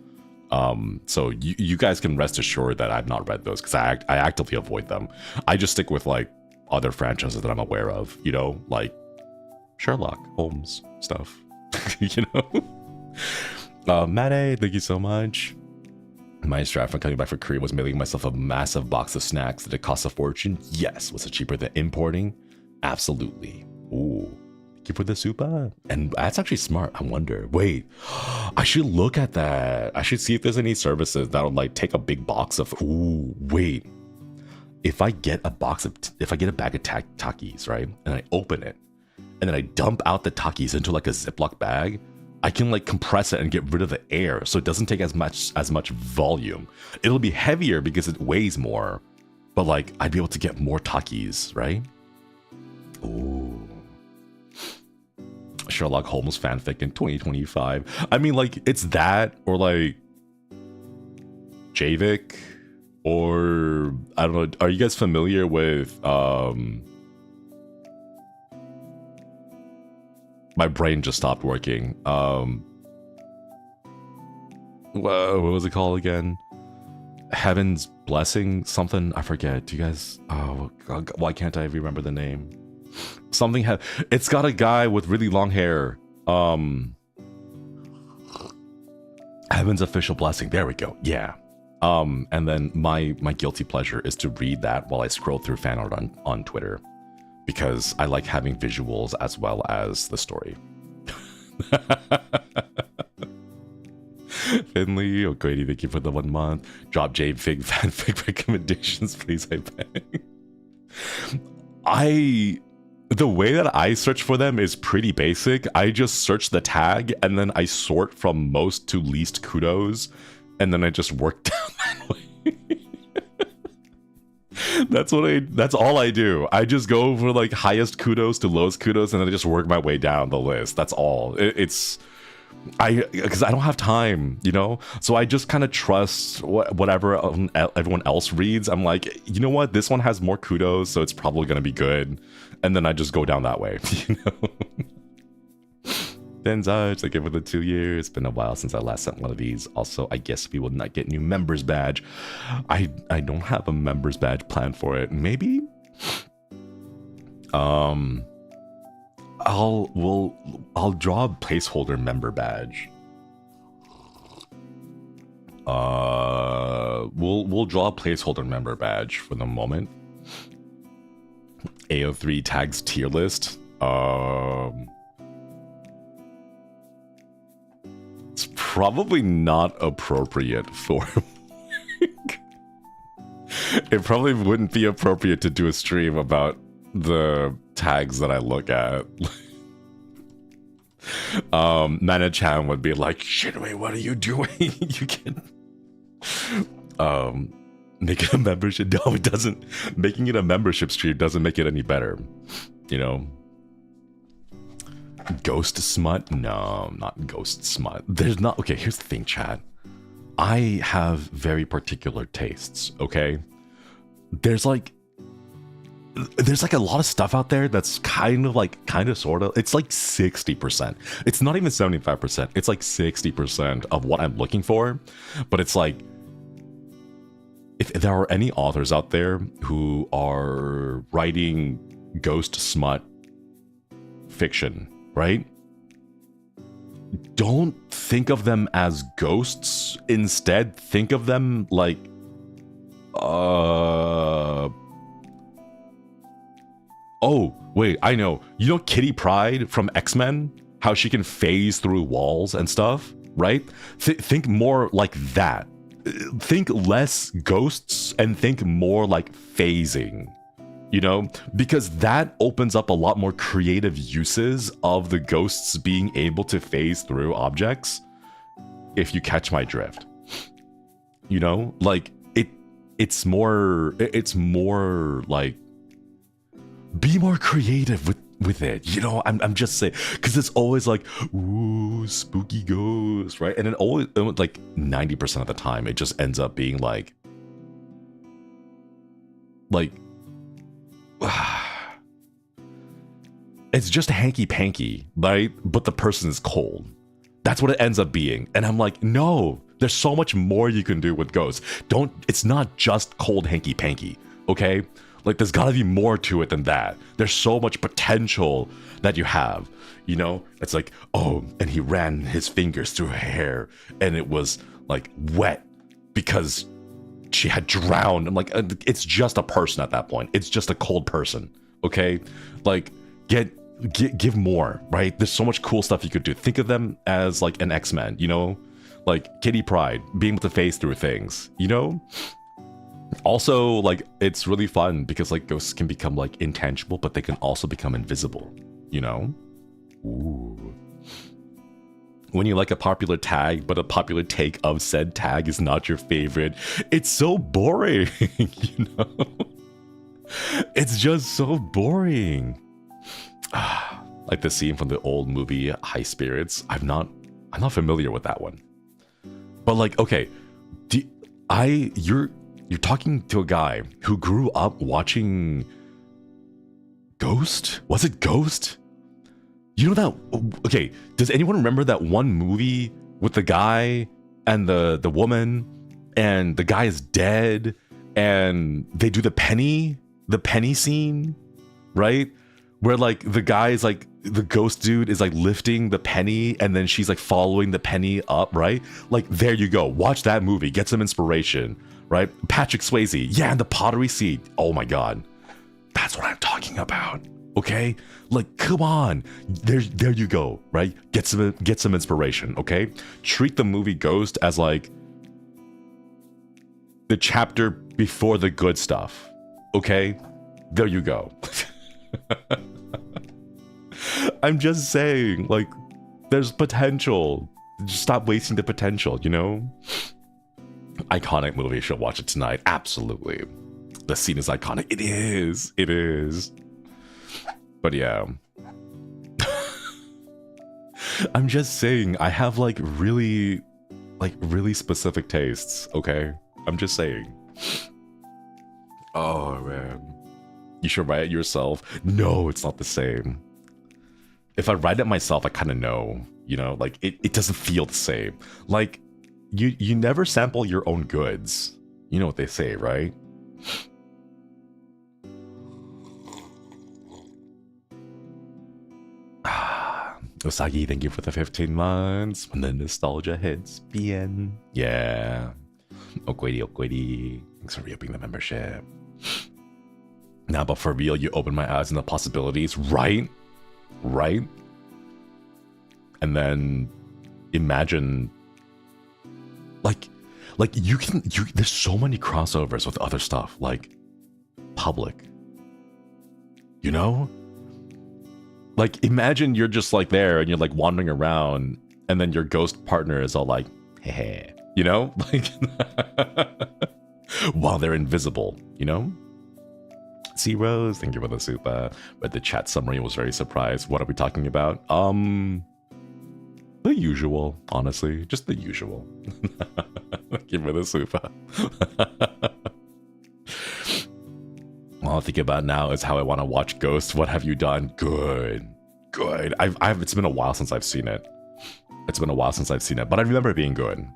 So you guys can rest assured that I've not read those because I actively avoid them. I just stick with like other franchises that I'm aware of, you know, like Sherlock Holmes stuff, you know. Mate, thank you so much. My strat from coming back from Korea was mailing myself a massive box of snacks. Did it cost a fortune? Yes. Was it cheaper than importing? Absolutely. Ooh. Thank you for the super. And that's actually smart. I wonder. Wait. I should look at that. I should see if there's any services that would like take a big box of. Ooh. Wait. If I get a bag of Takis, right? And I open it. And then I dump out the Takis into like a Ziploc bag. I can like compress it and get rid of the air so it doesn't take as much volume. It'll be heavier because it weighs more, but like I'd be able to get more Takis, right? Ooh. Sherlock Holmes fanfic in 2025. I mean, like, it's that or like Javik or I don't know. Are you guys familiar with my brain just stopped working. What was it called again? Heaven's Blessing? Something? I forget. Do you guys... Oh, God, why can't I remember the name? Something... It's got a guy with really long hair. Heaven's Official Blessing. There we go. Yeah. And then my guilty pleasure is to read that while I scroll through fan art on Twitter. Because I like having visuals as well as the story. Finley, O'Grady, thank you for the 1 month. Drop JFig fanfic recommendations, please, I beg. The way that I search for them is pretty basic. I just search the tag and then I sort from most to least kudos, and then I just work down that way. That's all I do. I just go for like highest kudos to lowest kudos, and then I just work my way down the list. That's all. Because I don't have time, you know? So I just kind of trust whatever everyone else reads. I'm like, you know what? This one has more kudos, so it's probably going to be good. And then I just go down that way, you know? Denzaj, thank you for the 2 years. It's been a while since I last sent one of these. Also, I guess we will not get new members badge. I don't have a members badge planned for it. Maybe? I'll draw a placeholder member badge. We'll draw a placeholder member badge for the moment. AO3 tags tier list. It's probably not appropriate for... It probably wouldn't be appropriate to do a stream about the tags that I look at. Mana-chan would be like, Shinri, what are you doing? You can... Make it a membership. No, it doesn't. Making it a membership stream doesn't make it any better. You know? Ghost smut? No, not ghost smut. There's not... Okay, here's the thing, chat. I have very particular tastes, okay? There's like... there's like a lot of stuff out there that's kind of sort of, it's like 60%. It's not even 75%. It's like 60% of what I'm looking for. But it's like, if there are any authors out there who are writing ghost smut fiction, right? Don't think of them as ghosts. Instead, think of them like, oh, wait, I know. You know Kitty Pryde from X-Men? How she can phase through walls and stuff, right? Think more like that. Think less ghosts and think more like phasing, you know? Because that opens up a lot more creative uses of the ghosts being able to phase through objects, if you catch my drift. You know? Like, it's more like, be more creative with it, you know. I'm just saying, because it's always like, ooh, spooky ghost, right? And it always, like 90% of the time, it just ends up being like it's just hanky panky, right? But the person is cold. That's what it ends up being. And I'm like, no, there's so much more you can do with ghosts. It's not just cold hanky panky, okay? Like, there's gotta be more to it than that. There's so much potential that you have, you know? It's like, oh, and he ran his fingers through her hair and it was like wet because she had drowned. I'm like, it's just a person at that point. It's just a cold person, okay? Like, give more, right? There's so much cool stuff you could do. Think of them as like an X-Men, you know? Like Kitty Pryde, being able to phase through things, you know? Also, like, it's really fun because like ghosts can become like intangible, but they can also become invisible, you know? Ooh. When you like a popular tag, but a popular take of said tag is not your favorite, it's so boring, you know? It's just so boring. Like the scene from the old movie High Spirits. I'm not familiar with that one. But like, okay, you're talking to a guy who grew up watching Ghost? Was it Ghost? You know that, okay, does anyone remember that one movie with the guy and the woman, and the guy is dead and they do the penny scene, right? Where like the guy is like, the ghost dude is like lifting the penny and then she's like following the penny up, right? Like, there you go. Watch that movie. Get some inspiration, right? Patrick Swayze. Yeah, and the pottery seed. Oh my God. That's what I'm talking about. Okay? Like, come on. There you go, right? Get some inspiration, okay? Treat the movie Ghost as like the chapter before the good stuff. Okay? There you go. I'm just saying, like, there's potential. Just stop wasting the potential, you know? Iconic movie. Should watch it tonight. Absolutely. The scene is iconic. It is. It is. But yeah. I'm just saying, I have like really specific tastes, okay? I'm just saying. Oh man. You should write it yourself. No, it's not the same. If I write it myself, I kind of know, you know, like it doesn't feel the same. Like you never sample your own goods. You know what they say, right? Usagi, thank you for the 15 months. When the nostalgia hits, bien. Yeah. Okwedi. Thanks for reopening the membership. Nah, but for real, you open my eyes and the possibilities, right? Right? And then imagine, like there's so many crossovers with other stuff, like public. You know? Like, imagine you're just like there and you're like wandering around and then your ghost partner is all like, hey, you know? Like, while they're invisible, you know? C Rose, thank you for the super. Read the chat summary, was very surprised. What are we talking about? The usual, honestly. Just the usual. Thank you for the super. I'm thinking about now is how I want to watch Ghost. What have you done? Good. Good. It's been a while since I've seen it. It's been a while since I've seen it, but I remember it being good.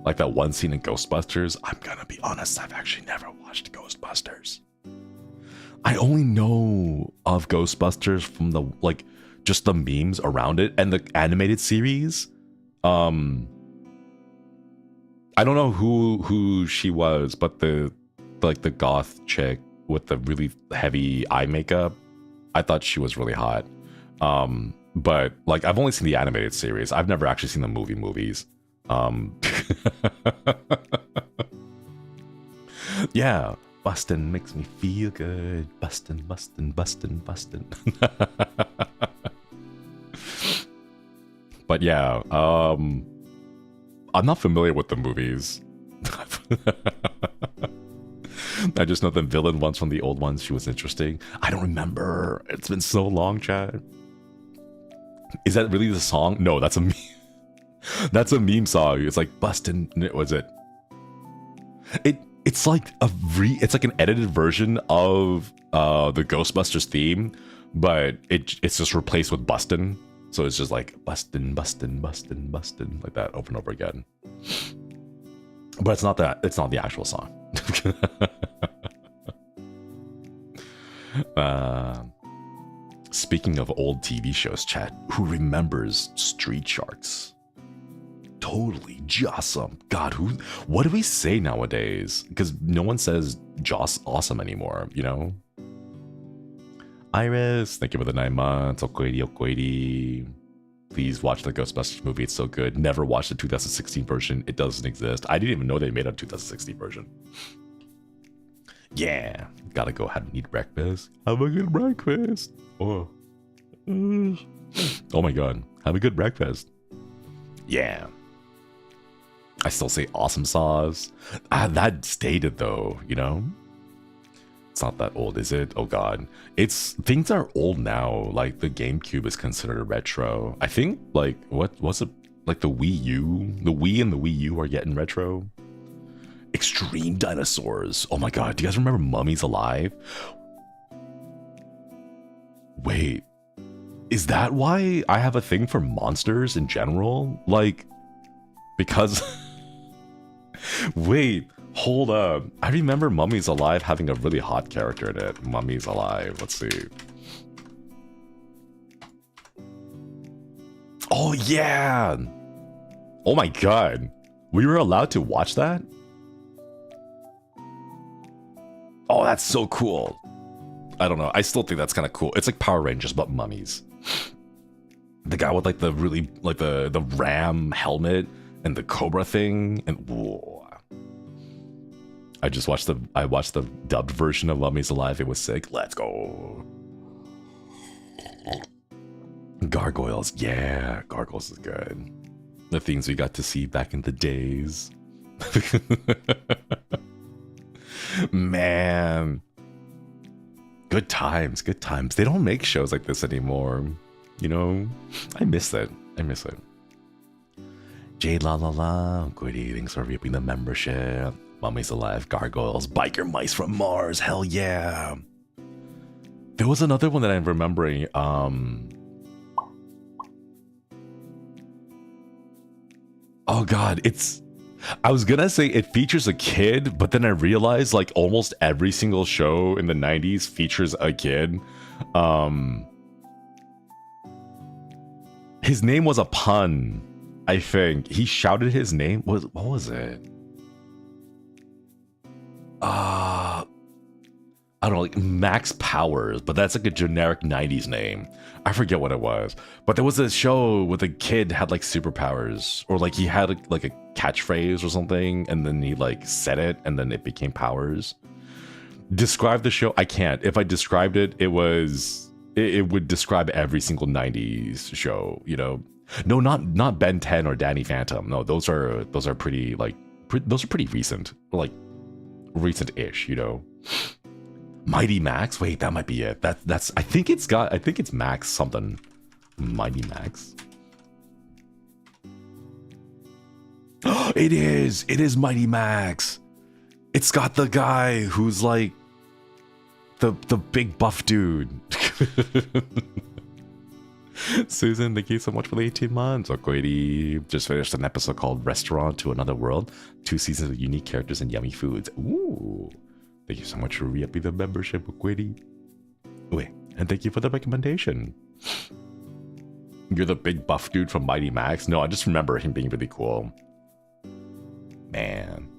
Like that one scene in Ghostbusters. I'm gonna be honest, I've actually never watched Ghostbusters. I only know of Ghostbusters from the, like, just the memes around it and the animated series. I don't know who she was, but the goth chick with the really heavy eye makeup, I thought she was really hot. But like, I've only seen the animated series. I've never actually seen the movies. Yeah, bustin' makes me feel good. Bustin'. But yeah, I'm not familiar with the movies. I just know the villain ones from the old ones. She was interesting. I don't remember. It's been so long, Chad. Is that really the song? No, that's a meme. That's a meme song. It's like bustin'. Was it? It's like it's like an edited version of the Ghostbusters theme, but it's just replaced with bustin'. So it's just like bustin', like that over and over again. But it's not that. It's not the actual song. Speaking of old TV shows, chat, who remembers Street Sharks? Totally Jossum. God, what do we say nowadays? Because no one says Joss awesome anymore, you know? Iris, thank you for the 9 months. Okoidi. Please watch the Ghostbusters movie. It's so good. Never watched the 2016 version. It doesn't exist. I didn't even know they made a 2016 version. Yeah. Gotta go ahead and eat breakfast. Have a good breakfast. Oh my god. Have a good breakfast. Yeah. I still say awesome sauce. That's dated though, you know? It's not that old, is it? Oh god. Things are old now. Like the GameCube is considered retro. I think like what's it, like the Wii U? The Wii and the Wii U are getting retro. Extreme Dinosaurs. Oh my god, do you guys remember Mummies Alive? Wait. Is that why I have a thing for monsters in general? Like, because wait, hold up. I remember Mummies Alive having a really hot character in it. Mummies Alive, let's see. Oh yeah! Oh my god. We were allowed to watch that? Oh, that's so cool. I don't know. I still think that's kind of cool. It's like Power Rangers, but mummies. The guy with like the really, like the ram helmet and the cobra thing. And whoa. I watched the dubbed version of Mummies Alive. It was sick. Let's go. Gargoyles. Yeah, Gargoyles is good. The things we got to see back in the days. Man. Good times, good times. They don't make shows like this anymore. You know? I miss it. Jade La La La. Good evening. Sorry for reaping the membership. Mummies Alive, Gargoyles, Biker Mice from Mars. Hell yeah. There was another one that I'm remembering. Oh god, I was gonna say it features a kid, but then I realized like almost every single show in the 90s features a kid. His name was a pun, I think. He shouted his name. What was it? I don't know, like Max Powers, but that's like a generic 90s name. I forget what it was. But there was a show where the kid had like superpowers, or like he had like a catchphrase or something, and then he like said it, and then it became powers. Describe the show? I can't. If I described it, it would describe every single 90s show, you know? No, not Ben 10 or Danny Phantom. No, those are pretty like those are pretty recent, like recent-ish, you know. Mighty Max? Wait, that might be it. That's I think it's Max something. Mighty Max. It is Mighty Max. It's got the guy who's like the big buff dude. Susan, thank you so much for the 18 months. Okoiri just finished an episode called Restaurant to Another World. 2 seasons of unique characters and yummy foods. Ooh. Thank you so much for re-upping the membership, Okoiri. Wait, and thank you for the recommendation. You're the big buff dude from Mighty Max? No, I just remember him being really cool. Man.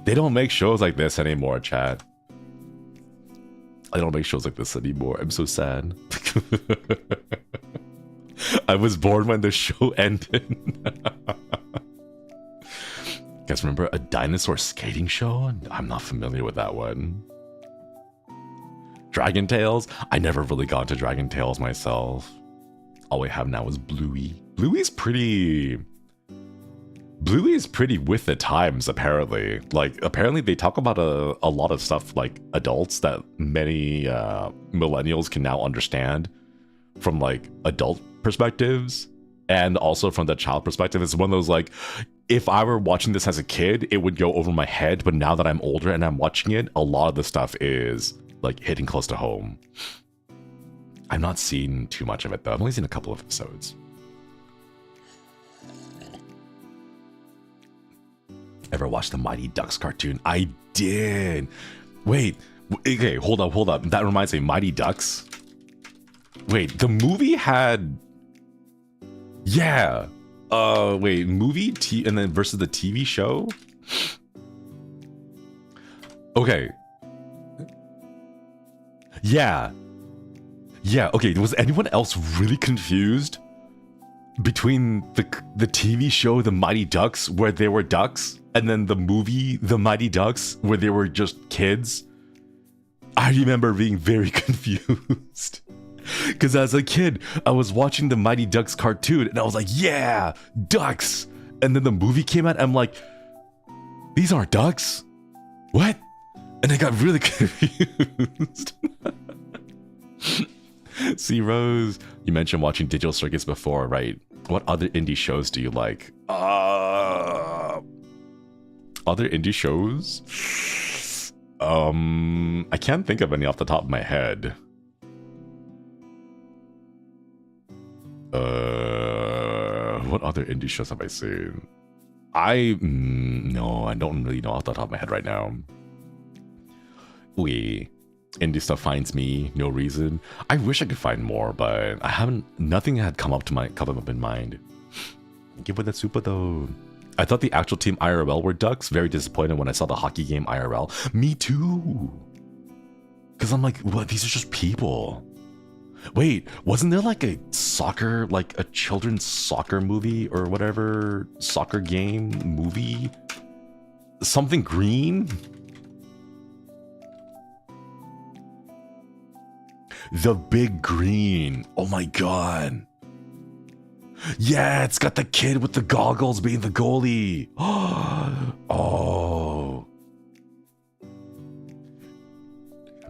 They don't make shows like this anymore, chat. I don't make shows like this anymore. I'm so sad. I was born when the show ended. You guys remember a dinosaur skating show? I'm not familiar with that one. Dragon Tales? I never really got into Dragon Tales myself. All we have now is Bluey. Bluey's pretty with the times, apparently. Like, apparently they talk about a lot of stuff, like, adults that many millennials can now understand from, like, adult perspectives, and also from the child perspective. It's one of those, like, if I were watching this as a kid, it would go over my head, but now that I'm older and I'm watching it, a lot of the stuff is, like, hitting close to home. I've not seen too much of it, though. I've only seen a couple of episodes. Ever watched the Mighty Ducks cartoon? I did. Wait, okay, hold up. That reminds me, Mighty Ducks. Wait, the movie had... Yeah. Wait, movie, and then versus the TV show? Okay. Yeah. Yeah, okay, was anyone else really confused between the TV show The Mighty Ducks, where they were ducks, and then the movie The Mighty Ducks, where they were just kids? I remember being very confused. Because as a kid, I was watching the Mighty Ducks cartoon, and I was like, yeah, ducks! And then the movie came out, and I'm like, these aren't ducks? What? And I got really confused. See, Rose, you mentioned watching Digital Circus before, right? What other indie shows do you like? Other indie shows? I can't think of any off the top of my head. What other indie shows have I seen? No, I don't really know off the top of my head right now. Indie stuff finds me, no reason. I wish I could find more, but I haven't. Nothing had come up in mind. Thank you for that super though. I thought the actual team IRL were ducks. Very disappointed when I saw the hockey game IRL. Me too. Because I'm like, what? These are just people. Wait, wasn't there like a soccer, like a children's soccer movie or whatever, soccer game movie? Something green? The Big Green. Oh my god. Yeah, it's got the kid with the goggles being the goalie. Oh.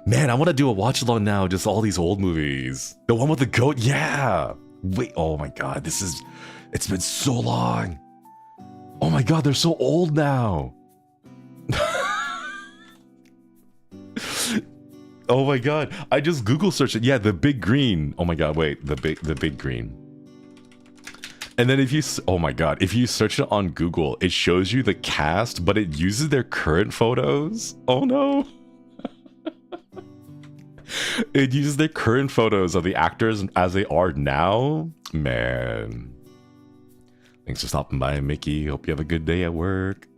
Man, I want to do a watch along now, just all these old movies. The one with the goat, yeah. Wait, oh my god, it's been so long. Oh my god, they're so old now. Oh my god, I just Google searched it. Yeah, The Big Green. Oh my god, wait, the big Green. And then if you, oh my god, if you search it on Google, it shows you the cast, but it uses their current photos. Oh no. It uses their current photos of the actors as they are now. Man. Thanks for stopping by, Mickey. Hope you have a good day at work.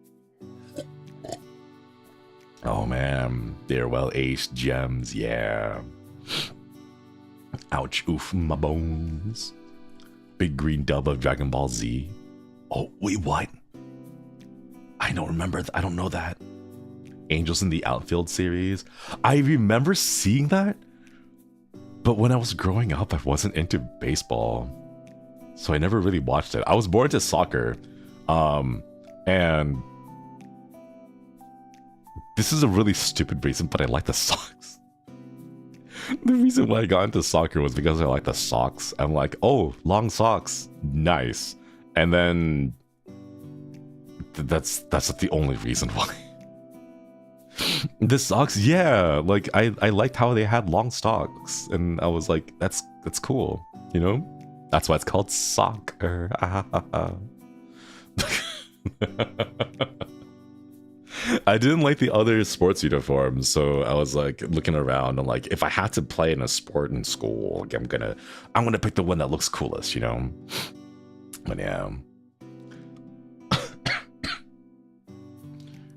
Oh man, they're well-aged gems, yeah. Ouch, oof, my bones. Big green dub of Dragon Ball Z. Oh, wait, what? I don't remember, I don't know that. Angels in the Outfield series. I remember seeing that, but when I was growing up, I wasn't into baseball. So I never really watched it. I was more into soccer. And this is a really stupid reason, but I like the socks. The reason why I got into soccer was because I like the socks. I'm like, oh, long socks, nice. And then that's the only reason why. The socks, yeah. Like I liked how they had long socks, and I was like, that's cool, you know. That's why it's called soccer. I didn't like the other sports uniforms, so I was like looking around and like, if I had to play in a sport in school, like, I'm gonna pick the one that looks coolest, you know. But yeah.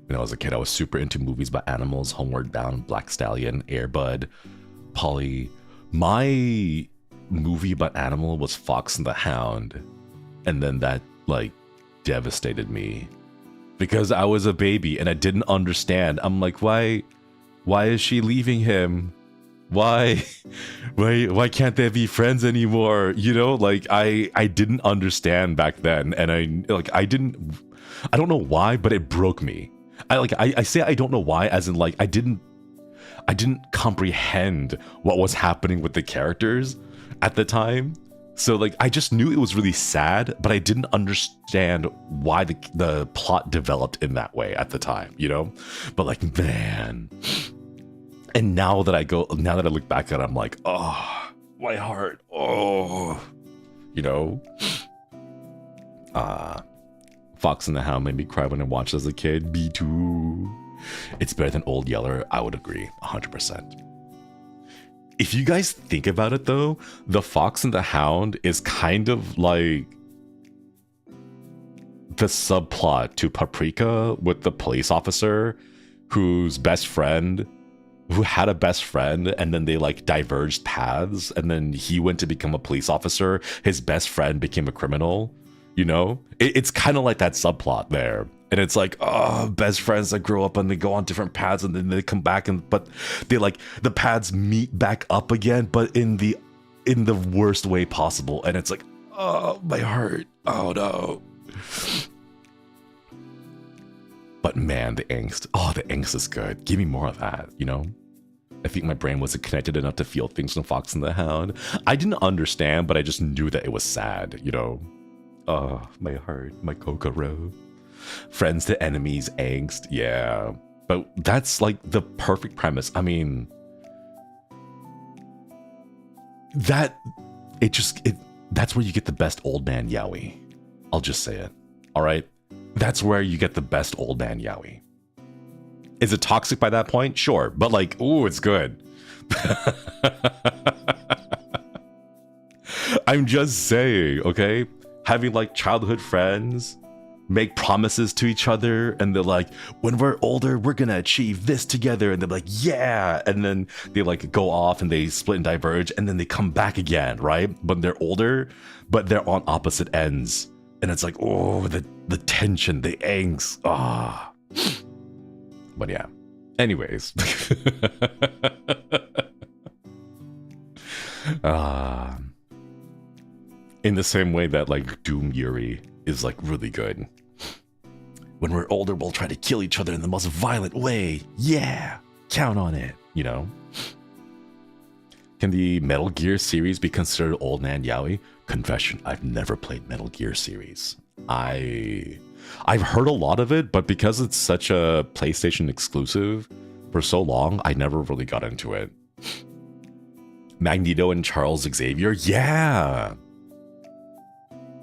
When I was a kid, I was super into movies about animals: Homeward Bound, Black Stallion, Air Bud, Polly. My movie about animal was Fox and the Hound, and then that like devastated me because I was a baby and I didn't understand. I'm like, why is she leaving him? Why can't they be friends anymore? You know, like I didn't understand back then, and I don't know why, but it broke me. I say I don't know why, as in like I didn't comprehend what was happening with the characters at the time. So like I just knew it was really sad, but I didn't understand why the plot developed in that way at the time, you know? But like, man. And now that I look back at it, I'm like, oh, my heart. Oh, you know? Fox and the Hound made me cry when I watched as a kid. Me too. It's better than Old Yeller. I would agree 100%. If you guys think about it though, the Fox and the Hound is kind of like the subplot to Paprika with the police officer who had a best friend, and then they like diverged paths, and then he went to become a police officer. His best friend became a criminal. You know, it's kind of like that subplot there. And it's like, oh, best friends that grow up and they go on different paths, and then they come back, but they like the paths meet back up again, but in the worst way possible. And it's like, oh, my heart. Oh no. But man, the angst. Oh, the angst is good. Give me more of that, you know? I think my brain wasn't connected enough to feel things from Fox and the Hound. I didn't understand, but I just knew that it was sad, you know? Oh, my heart, my Kokoro. Friends to enemies, angst, yeah. But that's like the perfect premise. I mean, that's where you get the best old man yaoi. I'll just say it. All right? That's where you get the best old man yaoi. Is it toxic by that point? Sure. But like, ooh, it's good. I'm just saying, okay? Having like childhood friends make promises to each other, and they're like, when we're older, we're gonna achieve this together, and they're like, yeah, and then they like go off and they split and diverge, and then they come back again, right? But they're older, but they're on opposite ends, and it's like, oh, the tension, the angst, ah. But yeah, anyways. In the same way that like Doom Yuri is like really good. When we're older, we'll try to kill each other in the most violent way. Yeah, count on it, you know? Can the Metal Gear series be considered old man yaoi? Confession, I've never played Metal Gear series. I've heard a lot of it, but because it's such a PlayStation exclusive for so long, I never really got into it. Magneto and Charles Xavier, yeah.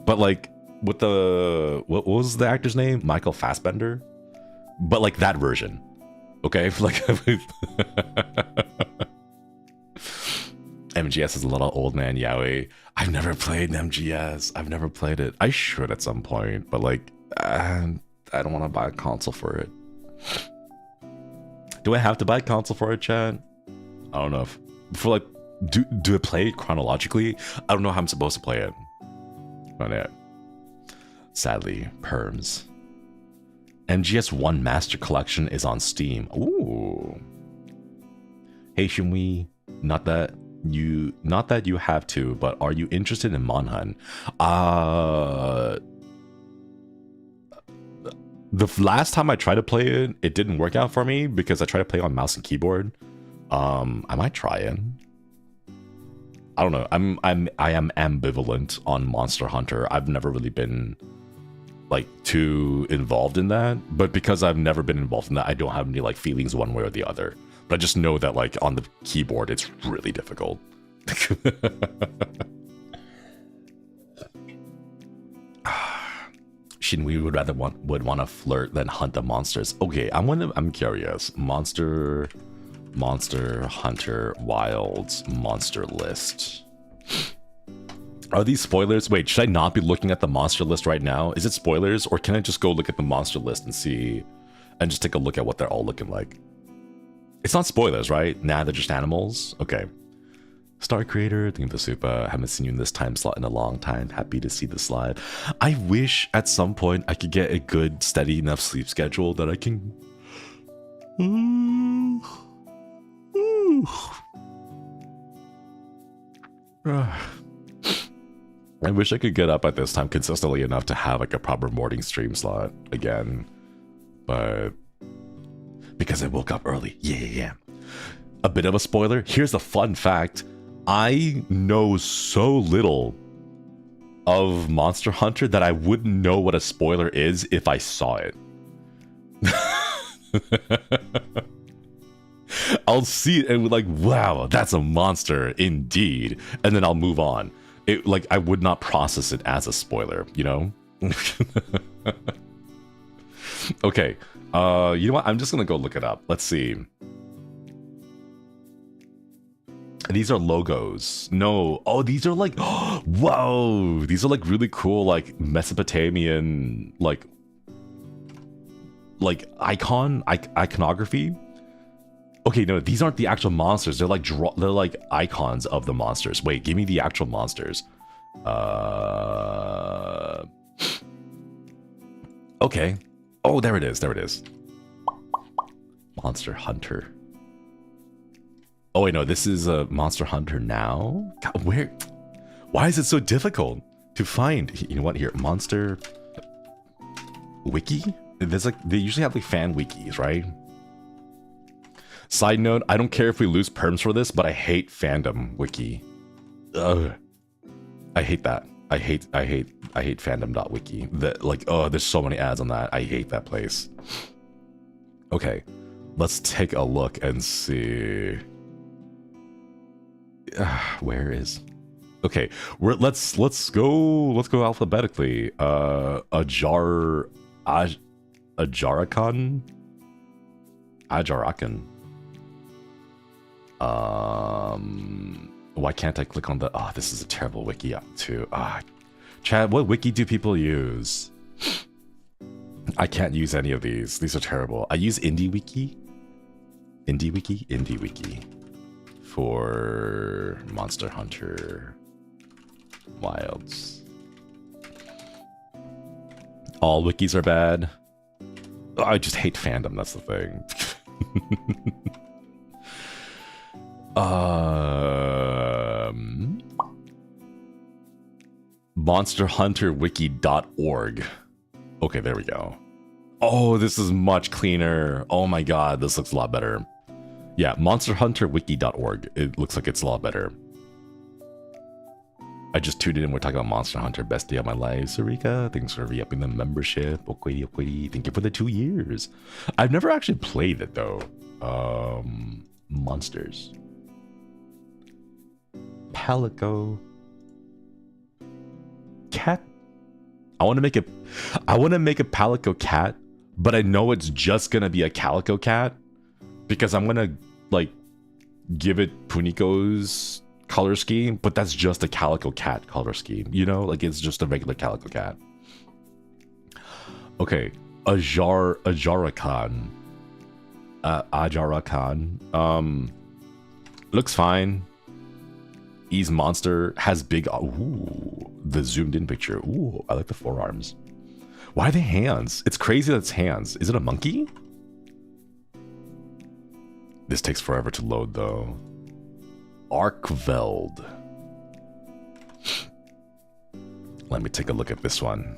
But like with what was the actor's name? Michael Fassbender? But like that version. Okay? Like MGS is a little old man yaoi. I've never played MGS. I've never played it. I should at some point, but like I don't want to buy a console for it. Do I have to buy a console for it, chat? I don't know. For like, do I play it chronologically? I don't know how I'm supposed to play it. Not yet. Sadly, perms. MGS 1 Master Collection is on Steam. Ooh. Hey Shinri, not that you have to, but are you interested in Monhan? The last time I tried to play it, it didn't work out for me because I tried to play on mouse and keyboard. I might try it. I don't know. I am ambivalent on Monster Hunter. I've never really been like too involved in that, but because I've never been involved in that, I don't have any like feelings one way or the other. But I just know that like on the keyboard, it's really difficult. Shinri would rather would want to flirt than hunt the monsters. Okay, I'm curious. Monster Hunter Wilds monster list. Are these spoilers? Wait, should I not be looking at the monster list right now? Is it spoilers, or can I just go look at the monster list and see, and just take a look at what they're all looking like? It's not spoilers, right? Nah, they're just animals. Okay. Star Creator, thank you for the super. Haven't seen you in this time slot in a long time. Happy to see the slide. I wish at some point I could get a good, steady enough sleep schedule that I can. I wish I could get up at this time consistently enough to have like a proper morning stream slot again, but because I woke up early. Yeah. A bit of a spoiler. Here's a fun fact. I know so little of Monster Hunter that I wouldn't know what a spoiler is if I saw it. I'll see it and be like, wow, that's a monster indeed. And then I'll move on. It, like, I would not process it as a spoiler, you know? Okay. You know what? I'm just gonna go look it up. Let's see. These are logos. No. Oh, these are like, whoa. These are like really cool, like Mesopotamian, like iconography. Okay, no, these aren't the actual monsters. They're like they're like icons of the monsters. Wait, give me the actual monsters. Okay. Oh, there it is. There it is. Monster Hunter. Oh wait, no, this is a Monster Hunter now. God, where? Why is it so difficult to find? You know what? Here, Monster Wiki. There's like they usually have like fan wikis, right? Side note: I don't care if we lose perms for this, but I hate fandom wiki. Ugh, I hate that. I hate fandom.wiki. That like, oh, there's so many ads on that. I hate that place. Okay, let's take a look and see. Where is? Okay, let's go alphabetically. Ajarakan. Why can't I click on the? Oh, this is a terrible wiki too. Chad, what wiki do people use? I can't use any of these. These are terrible. I use IndieWiki. IndieWiki for Monster Hunter Wilds. All wikis are bad. I just hate fandom. That's the thing. monsterhunterwiki.org. Okay, there we go. Oh, this is much cleaner. Oh my god, this looks a lot better. Yeah, monsterhunterwiki.org. It looks like it's a lot better. I just tuned in. We're talking about Monster Hunter. Best day of my life. Sarika, thanks for re-upping the membership. Okay. Thank you for the 2 years. I've never actually played it though. Monsters. Palico. Cat. I want to make a Palico cat, but I know it's just gonna be a Calico cat because I'm gonna like give it Puniko's color scheme, but that's just a Calico cat color scheme, you know, like it's just a regular Calico cat. Okay, Ajarakan. Looks fine. Ease monster has big. Ooh, the zoomed in picture. Ooh, I like the forearms. Why are they hands? It's crazy that it's hands. Is it a monkey? This takes forever to load though. Arkveld. Let me take a look at this one.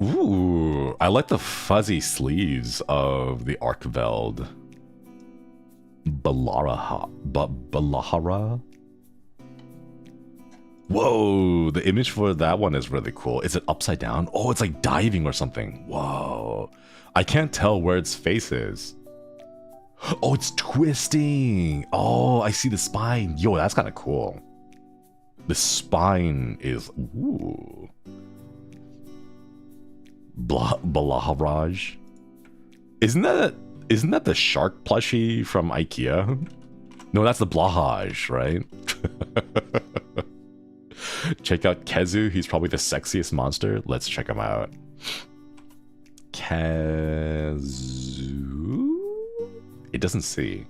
Ooh, I like the fuzzy sleeves of the Arkveld. Balahara. Whoa, the image for that one is really cool. Is it upside down? Oh, it's like diving or something. Whoa. I can't tell where its face is. Oh, it's twisting. Oh, I see the spine. Yo, that's kind of cool. The spine is... Ooh. Balaharaj. Isn't that the shark plushie from IKEA? No, that's the Blahaj, right? Check out Kezu. He's probably the sexiest monster. Let's check him out. Kezu? It doesn't see.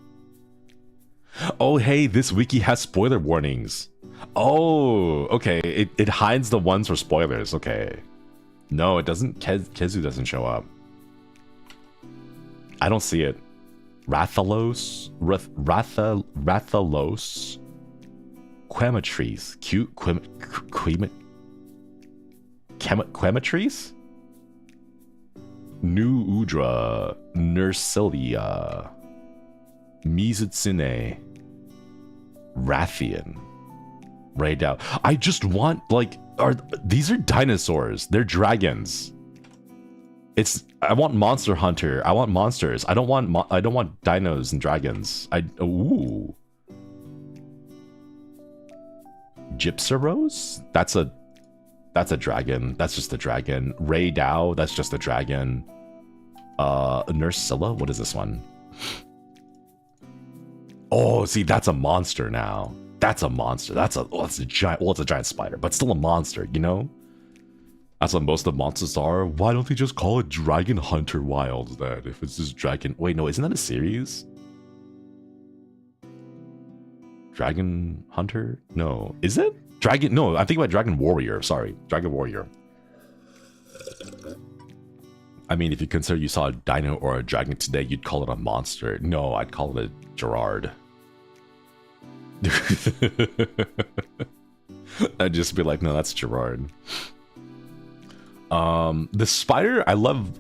Oh, hey, this wiki has spoiler warnings. Oh, okay. It hides the ones for spoilers. Okay. No, it doesn't. Kezu doesn't show up. I don't see it. Rathalos? Rathalos? Quematries. Cute Quematries? New Udra. Nersilia. Mizutsune. Rathian. Raidao. I just want, like, these are dinosaurs. They're dragons. I want Monster Hunter. I want monsters. I don't want dinos and dragons. Ooh. Gypsaros? That's a dragon. That's just a dragon. Raidao, that's just a dragon. Nursilla, what is this one? Oh, see, that's a monster now. That's a monster. That's a giant. Well, it's a giant spider, but still a monster. You know. That's what most of the monsters are. Why don't they just call it Dragon Hunter Wilds then? If it's just dragon. Wait, no, isn't that a series? Dragon Hunter? No, is it? Dragon? No, I'm thinking about Dragon Warrior. Sorry, Dragon Warrior. I mean, if you consider you saw a dino or a dragon today, you'd call it a monster. No, I'd call it a Gerard. I'd just be like, no, that's Gerard. The spider, I love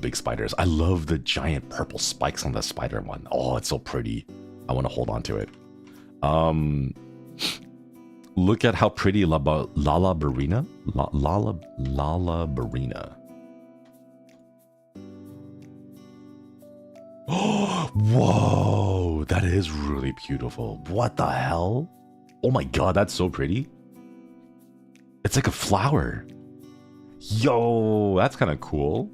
big spiders. I love the giant purple spikes on the spider one. Oh, it's so pretty. I want to hold on to it. Look at how pretty Lala Barina. Lala Barina. Oh, whoa, that is really beautiful. What the hell? Oh my god, that's so pretty. It's like a flower. Yo, that's kind of cool.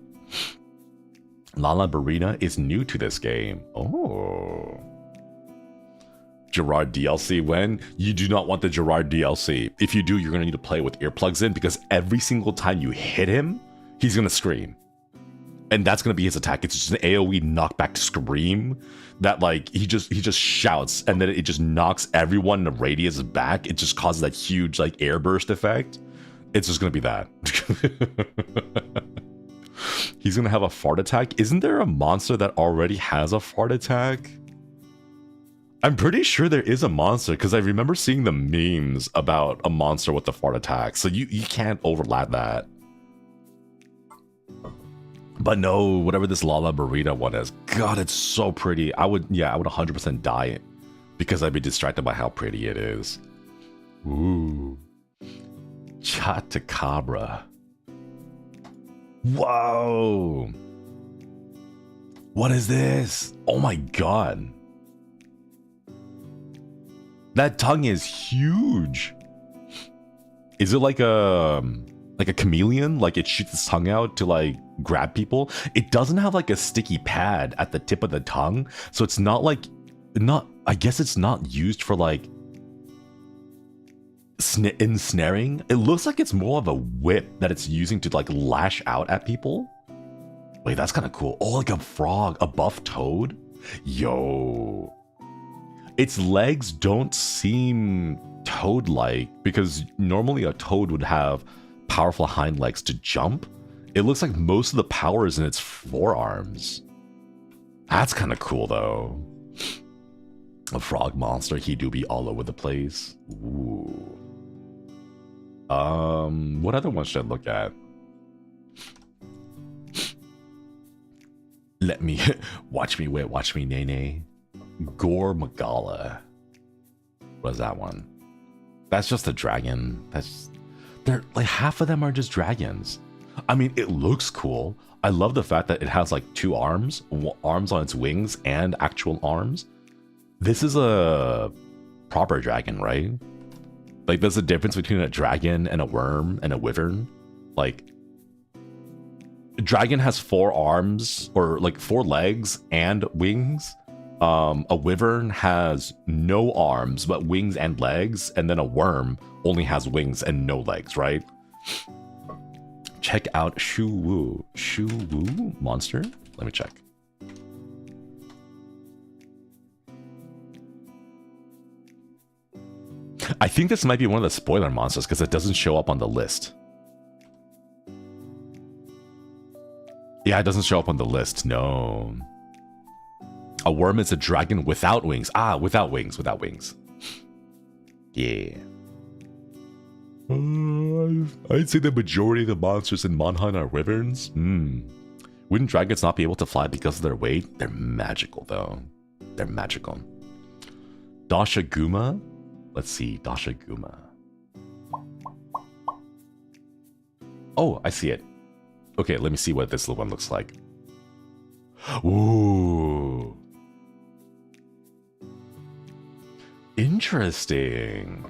Lala Barina is new to this game. Oh. Gerard DLC when? You do not want the Gerard DLC. If you do, you're going to need to play with earplugs in because every single time you hit him, he's going to scream. And that's going to be his attack. It's just an AoE knockback scream that like he just shouts and then it just knocks everyone in the radius back. It just causes that huge like air burst effect. It's just going to be that. He's going to have a fart attack. Isn't there a monster that already has a fart attack? I'm pretty sure there is a monster because I remember seeing the memes about a monster with the fart attack. So you can't overlap that. But no, whatever this Lala Burrito one is, God, it's so pretty. I would 100% die because I'd be distracted by how pretty it is. Ooh. Chatacabra. Whoa. What is this? Oh my god. That tongue is huge. Is it like a chameleon? Like it shoots its tongue out to like grab people? It doesn't have like a sticky pad at the tip of the tongue. So it's not like, I guess it's not used for like ensnaring. It looks like it's more of a whip that it's using to like lash out at people. Wait, that's kind of cool. Oh, like a frog, a buff toad? Yo. Its legs don't seem toad-like because normally a toad would have powerful hind legs to jump. It looks like most of the power is in its forearms. That's kind of cool though. A frog monster, he do be all over the place. Ooh. What other one should I look at? Let me watch me wait, watch me nay nay. Gore Magala. What is that one? That's just a dragon. They're like half of them are just dragons. I mean, it looks cool. I love the fact that it has like 2 arms on its wings and actual arms. This is a proper dragon, right? Like, there's a difference between a dragon and a worm and a wyvern. Like, a dragon has 4 arms, or like 4 legs and wings. A wyvern has no arms, but wings and legs. And then a worm only has wings and no legs, right? Check out Shu Wu monster. Let me check. I think this might be one of the spoiler monsters because it doesn't show up on the list. Yeah, it doesn't show up on the list. No. A worm is a dragon without wings. Ah, without wings. Yeah. I'd say the majority of the monsters in Monhan are wyverns. Wouldn't dragons not be able to fly because of their weight? They're magical, though. They're magical. Dashaguma? Let's see, Dashaguma. Oh, I see it. Okay, let me see what this little one looks like. Ooh. Interesting.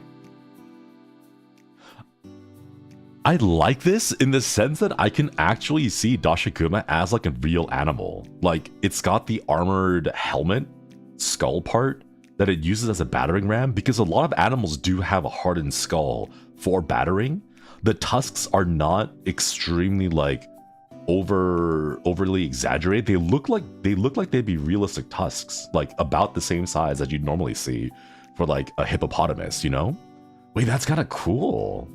I like this in the sense that I can actually see Dashaguma as like a real animal. Like, it's got the armored helmet, skull part, that it uses as a battering ram, because a lot of animals do have a hardened skull for battering. The tusks are not extremely like overly exaggerated. They look like they'd be realistic tusks, like about the same size as you'd normally see for like a hippopotamus, you know? Wait, that's kind of cool.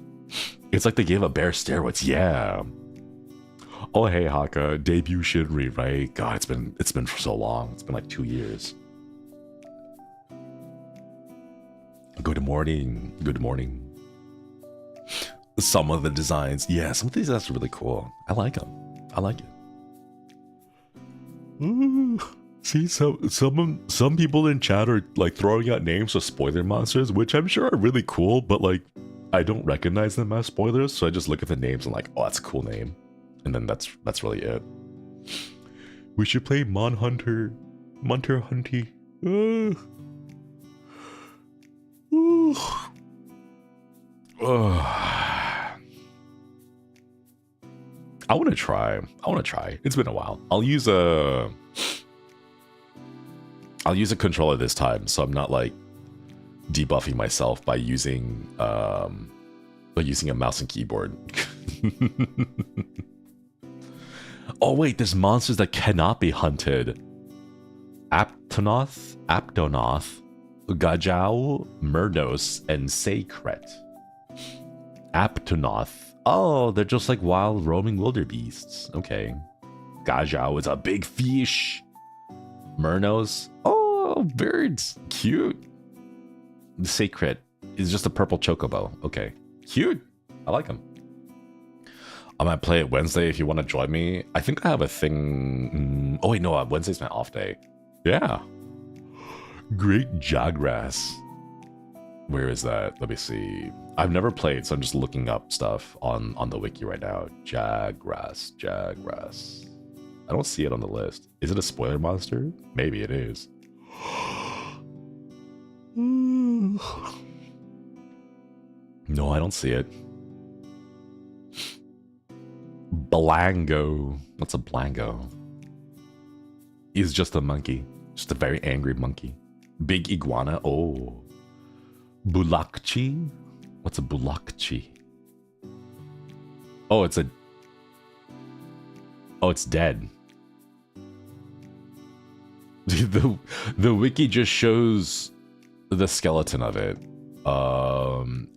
It's like they gave a bear steroids. Yeah. Oh, hey, Haka. Debut Shinri, right? God, it's been for so long. It's been like 2 years. Good morning. Good morning. Some of the designs. Yeah, some of these are really cool. I like them. I like it. See, some people in chat are like throwing out names of spoiler monsters, which I'm sure are really cool, but like, I don't recognize them as spoilers, so I just look at the names and like, oh, that's a cool name. And then that's really it. We should play Monhunter Hunty. I want to try. It's been a while. I'll use a controller this time, so I'm not like debuffing myself by using a mouse and keyboard. Oh wait, there's monsters that cannot be hunted. Aptonoth, Gajau, Murdos, and Sekret. Aptonoth. Oh, they're just like wild roaming wildebeests. Okay. Gajau is a big fish. Murnos. Oh, birds. Cute. The Sekret is just a purple chocobo. Okay. Cute. I like them. I might play it Wednesday if you want to join me. I think I have a thing. Oh, wait, no. Wednesday's my off day. Yeah. Great Jagras. Where is that? Let me see. I've never played, so I'm just looking up stuff on the wiki right now. Jagras. I don't see it on the list. Is it a spoiler monster? Maybe it is. No, I don't see it. Blango. What's a Blango? He's just a monkey. Just a very angry monkey. Big iguana. Oh. Bulakchi? What's a Bulakchi? Oh, it's dead. The wiki just shows the skeleton of it.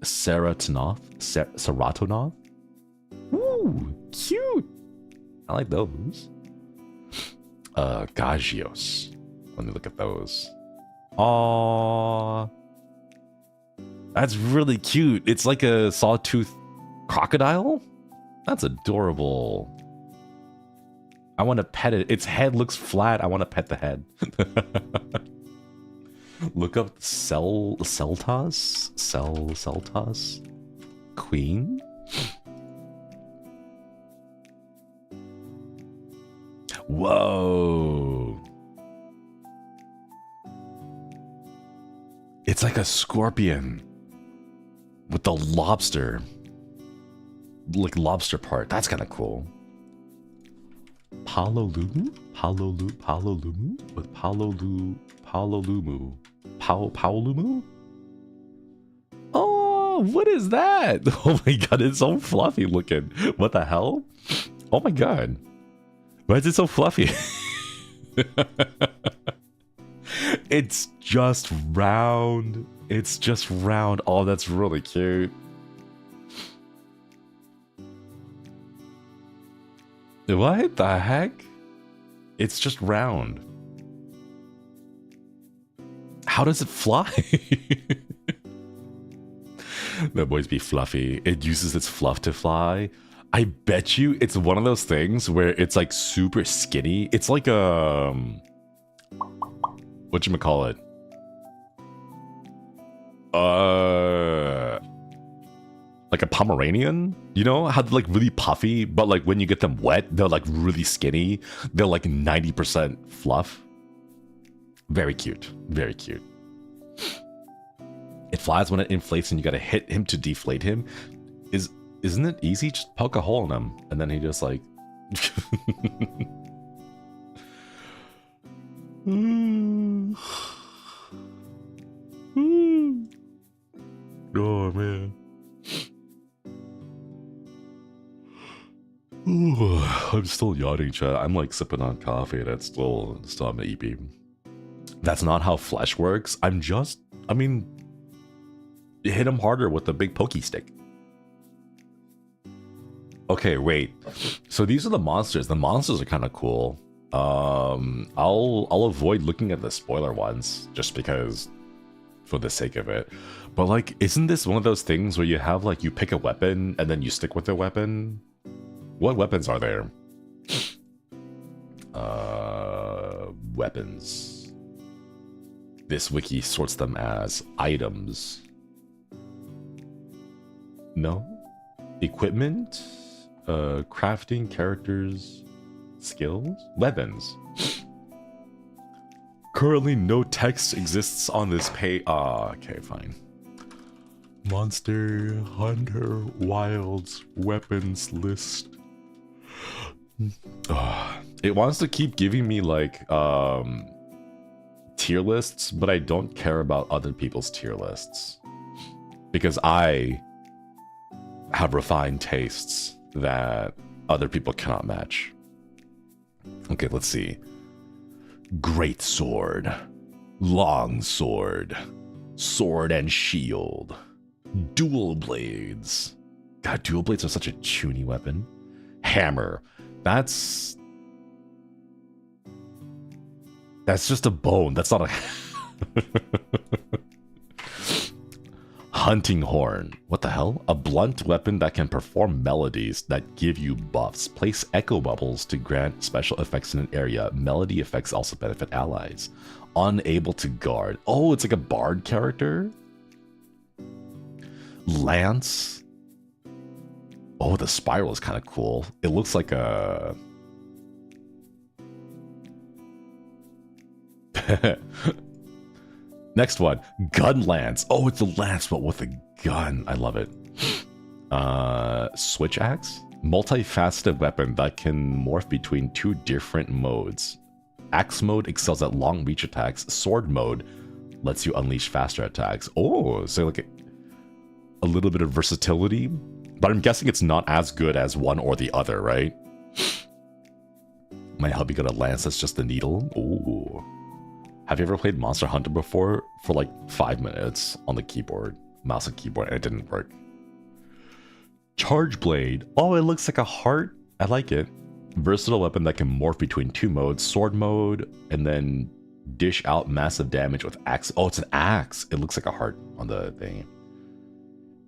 Ceratonoth? Ooh, cute. I like those. Gagios. Let me look at those. Aww. That's really cute. It's like a sawtooth crocodile? That's adorable. I want to pet it. Its head looks flat. I want to pet the head. Look up Celtas Queen. Whoa. It's like a scorpion with the lobster, like lobster part. That's kind of cool. Palolumu? Palolumu? With Palolumu? Oh, what is that? Oh my god, it's so fluffy looking. What the hell? Oh my god. Why is it so fluffy? It's just round. It's just round. Oh, that's really cute. What the heck? It's just round. How does it fly? That boys be fluffy. It uses its fluff to fly. I bet you it's one of those things where it's like super skinny. It's like a... whatchamacallit? Like a Pomeranian? You know how they're like really puffy, but like when you get them wet, they're like really skinny. They're like 90% fluff. Very cute. Very cute. It flies when it inflates and you gotta hit him to deflate him. Isn't it easy? Just poke a hole in him and then he just like... Oh man. I'm still yawning, chat. I'm like sipping on coffee and it's still I'm EP. That's not how flesh works. I mean, hit him harder with the big pokey stick. Okay, wait. So these are the monsters. The monsters are kind of cool. I'll avoid looking at the spoiler ones just because, for the sake of it. But like, isn't this one of those things where you have like you pick a weapon and then you stick with the weapon? What weapons are there? Weapons. This wiki sorts them as items. No? Equipment? Crafting, characters, skills? Weapons. Currently no text exists on this page. Okay, fine. Monster Hunter Wilds weapons list. It wants to keep giving me like tier lists, but I don't care about other people's tier lists because I have refined tastes that other people cannot match. Okay, let's see. Great sword, long sword, sword and shield, dual blades. God, dual blades are such a chuny weapon. Hammer. That's just a bone. That's not a... Hunting horn. What the hell? A blunt weapon that can perform melodies that give you buffs. Place echo bubbles to grant special effects in an area. Melody effects also benefit allies. Unable to guard. Oh, it's like a bard character? Lance. Oh, the spiral is kind of cool. It looks like a... Next one, gun lance. Oh, it's a lance, but with a gun. I love it. Switch axe, multifaceted weapon that can morph between two different modes. Axe mode excels at long reach attacks. Sword mode lets you unleash faster attacks. Oh, so like a little bit of versatility, but I'm guessing it's not as good as one or the other, right? Might help you get a lance that's just the needle. Ooh. Have you ever played Monster Hunter before for like 5 minutes on the keyboard, mouse and keyboard, and it didn't work? Charge blade. Oh, it looks like a heart. I like it. Versatile weapon that can morph between two modes, sword mode, and then dish out massive damage with axe. Oh, it's an axe. It looks like a heart on the thing.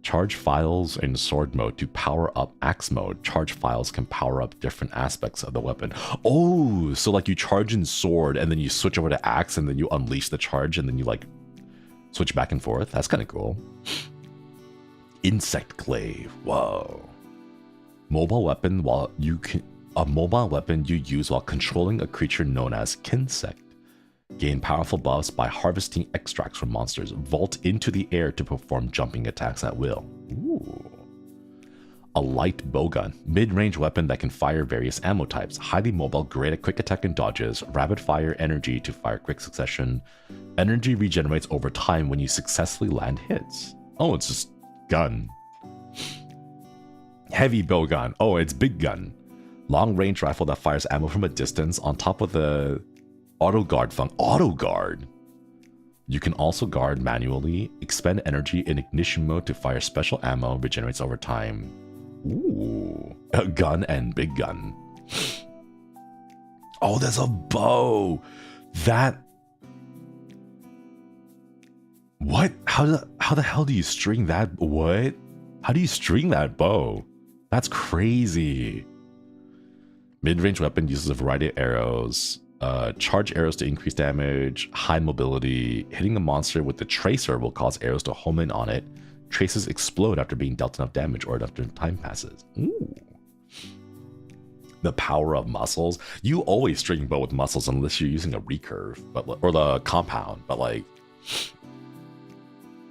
Charge files in sword mode to power up axe mode. Charge files can power up different aspects of the weapon. Oh, so like you charge in sword and then you switch over to axe and then you unleash the charge and then you like switch back and forth. That's kind of cool. Insect glaive. Whoa. Mobile weapon a mobile weapon you use while controlling a creature known as Kinsect. Gain powerful buffs by harvesting extracts from monsters. Vault into the air to perform jumping attacks at will. Ooh. A light bowgun. Mid-range weapon that can fire various ammo types. Highly mobile, great at quick attack and dodges. Rapid fire energy to fire quick succession. Energy regenerates over time when you successfully land hits. Oh, it's just gun. Heavy bowgun. Oh, it's big gun. Long range rifle that fires ammo from a distance on top of the auto guard function. Auto guard. You can also guard manually. Expend energy in ignition mode to fire special ammo. Regenerates over time. Ooh. A gun and big gun. Oh, there's a bow. That. What? How the hell do you string that? What? How do you string that bow? That's crazy. Mid-range weapon uses a variety of arrows. Charge arrows to increase damage. High mobility. Hitting a monster with the tracer will cause arrows to home in on it. Traces explode after being dealt enough damage or after time passes. Ooh. The power of muscles. You always string bow with muscles unless you're using a recurve, or the compound. But like,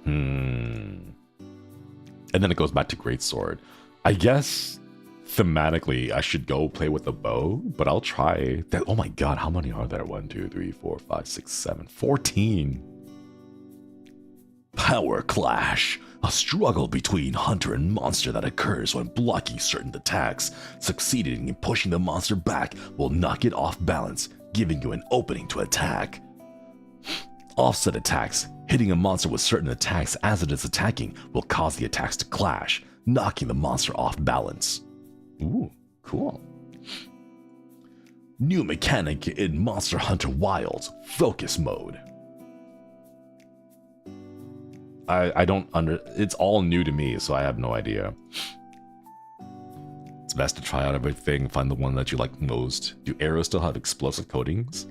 And then it goes back to greatsword. I guess thematically I should go play with a bow, but I'll try that. Oh my god, how many are there? 1, 2, 3, 4, 5, 6, 7, 14. Power clash. A struggle between hunter and monster that occurs when blocking certain attacks. Succeeding in pushing the monster back will knock it off balance, giving you an opening to attack. Offset attacks. Hitting a monster with certain attacks as it is attacking will cause the attacks to clash, knocking the monster off balance. Ooh, cool. New mechanic in Monster Hunter Wilds, focus mode. It's all new to me, so I have no idea. It's best to try out everything, find the one that you like most. Do arrows still have explosive coatings?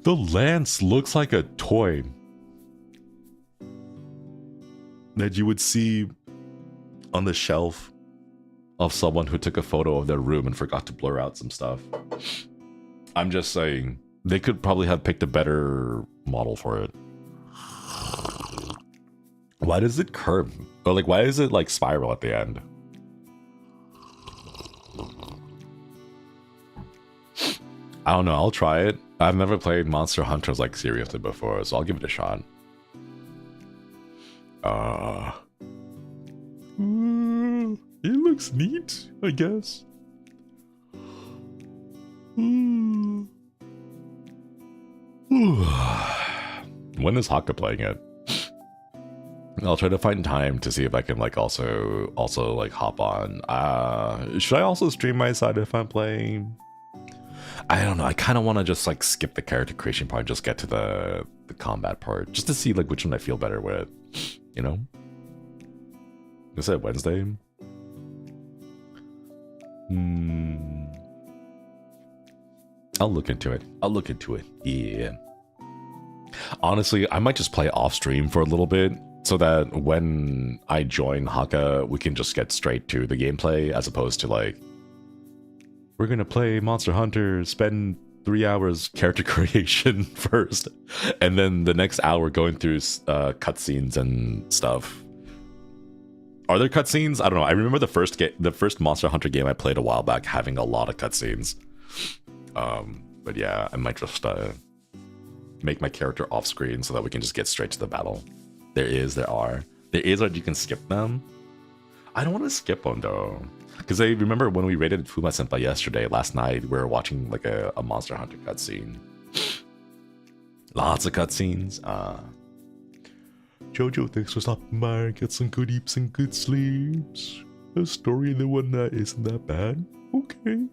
The lance looks like a toy that you would see on the shelf of someone who took a photo of their room and forgot to blur out some stuff. I'm just saying, they could probably have picked a better model for it. Why does it curve? Or like, why is it like spiral at the end? I don't know, I'll try it. I've never played Monster Hunters like seriously before, so I'll give it a shot. It looks neat, I guess. When is Haka playing it? I'll try to find time to see if I can like also like hop on. Should I also stream my side if I'm playing? I don't know. I kind of want to just like skip the character creation part, just get to the combat part, just to see like which one I feel better with. You know? Is it Wednesday? I'll look into it. Yeah. Honestly, I might just play off stream for a little bit so that when I join Haka, we can just get straight to the gameplay as opposed to like, we're gonna play Monster Hunter, spend 3 hours character creation first, and then the next hour going through cutscenes and stuff. Are there cutscenes? I don't know. I remember the first Monster Hunter game I played a while back having a lot of cutscenes. But yeah, I might just make my character off screen so that we can just get straight to the battle. There is that you can skip them. I don't want to skip them though, because I remember when we raided Fuma Senpai last night, we were watching like a Monster Hunter cutscene. Lots of cutscenes. Jojo, thanks for stopping by. Get some good eats and good sleeps. A story in the one that isn't that bad. Okay.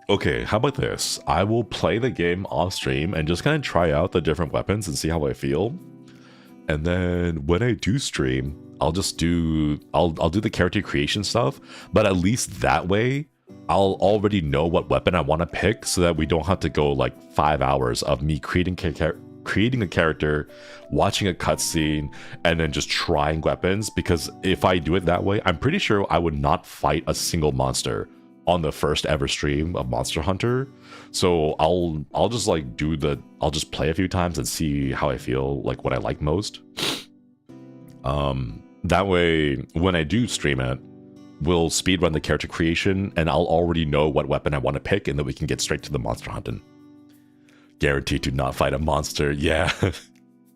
Okay, how about this? I will play the game off stream and just kind of try out the different weapons and see how I feel. And then when I do stream, I'll just do I'll do the character creation stuff, but at least that way I'll already know what weapon I want to pick, so that we don't have to go like 5 hours of me creating a character, watching a cutscene, and then just trying weapons. Because if I do it that way, I'm pretty sure I would not fight a single monster on the first ever stream of Monster Hunter. So I'll just like I'll just play a few times and see how I feel, like what I like most. That way when I do stream it, we'll speedrun the character creation and I'll already know what weapon I want to pick, and then we can get straight to the monster hunting. Guaranteed to not fight a monster. Yeah.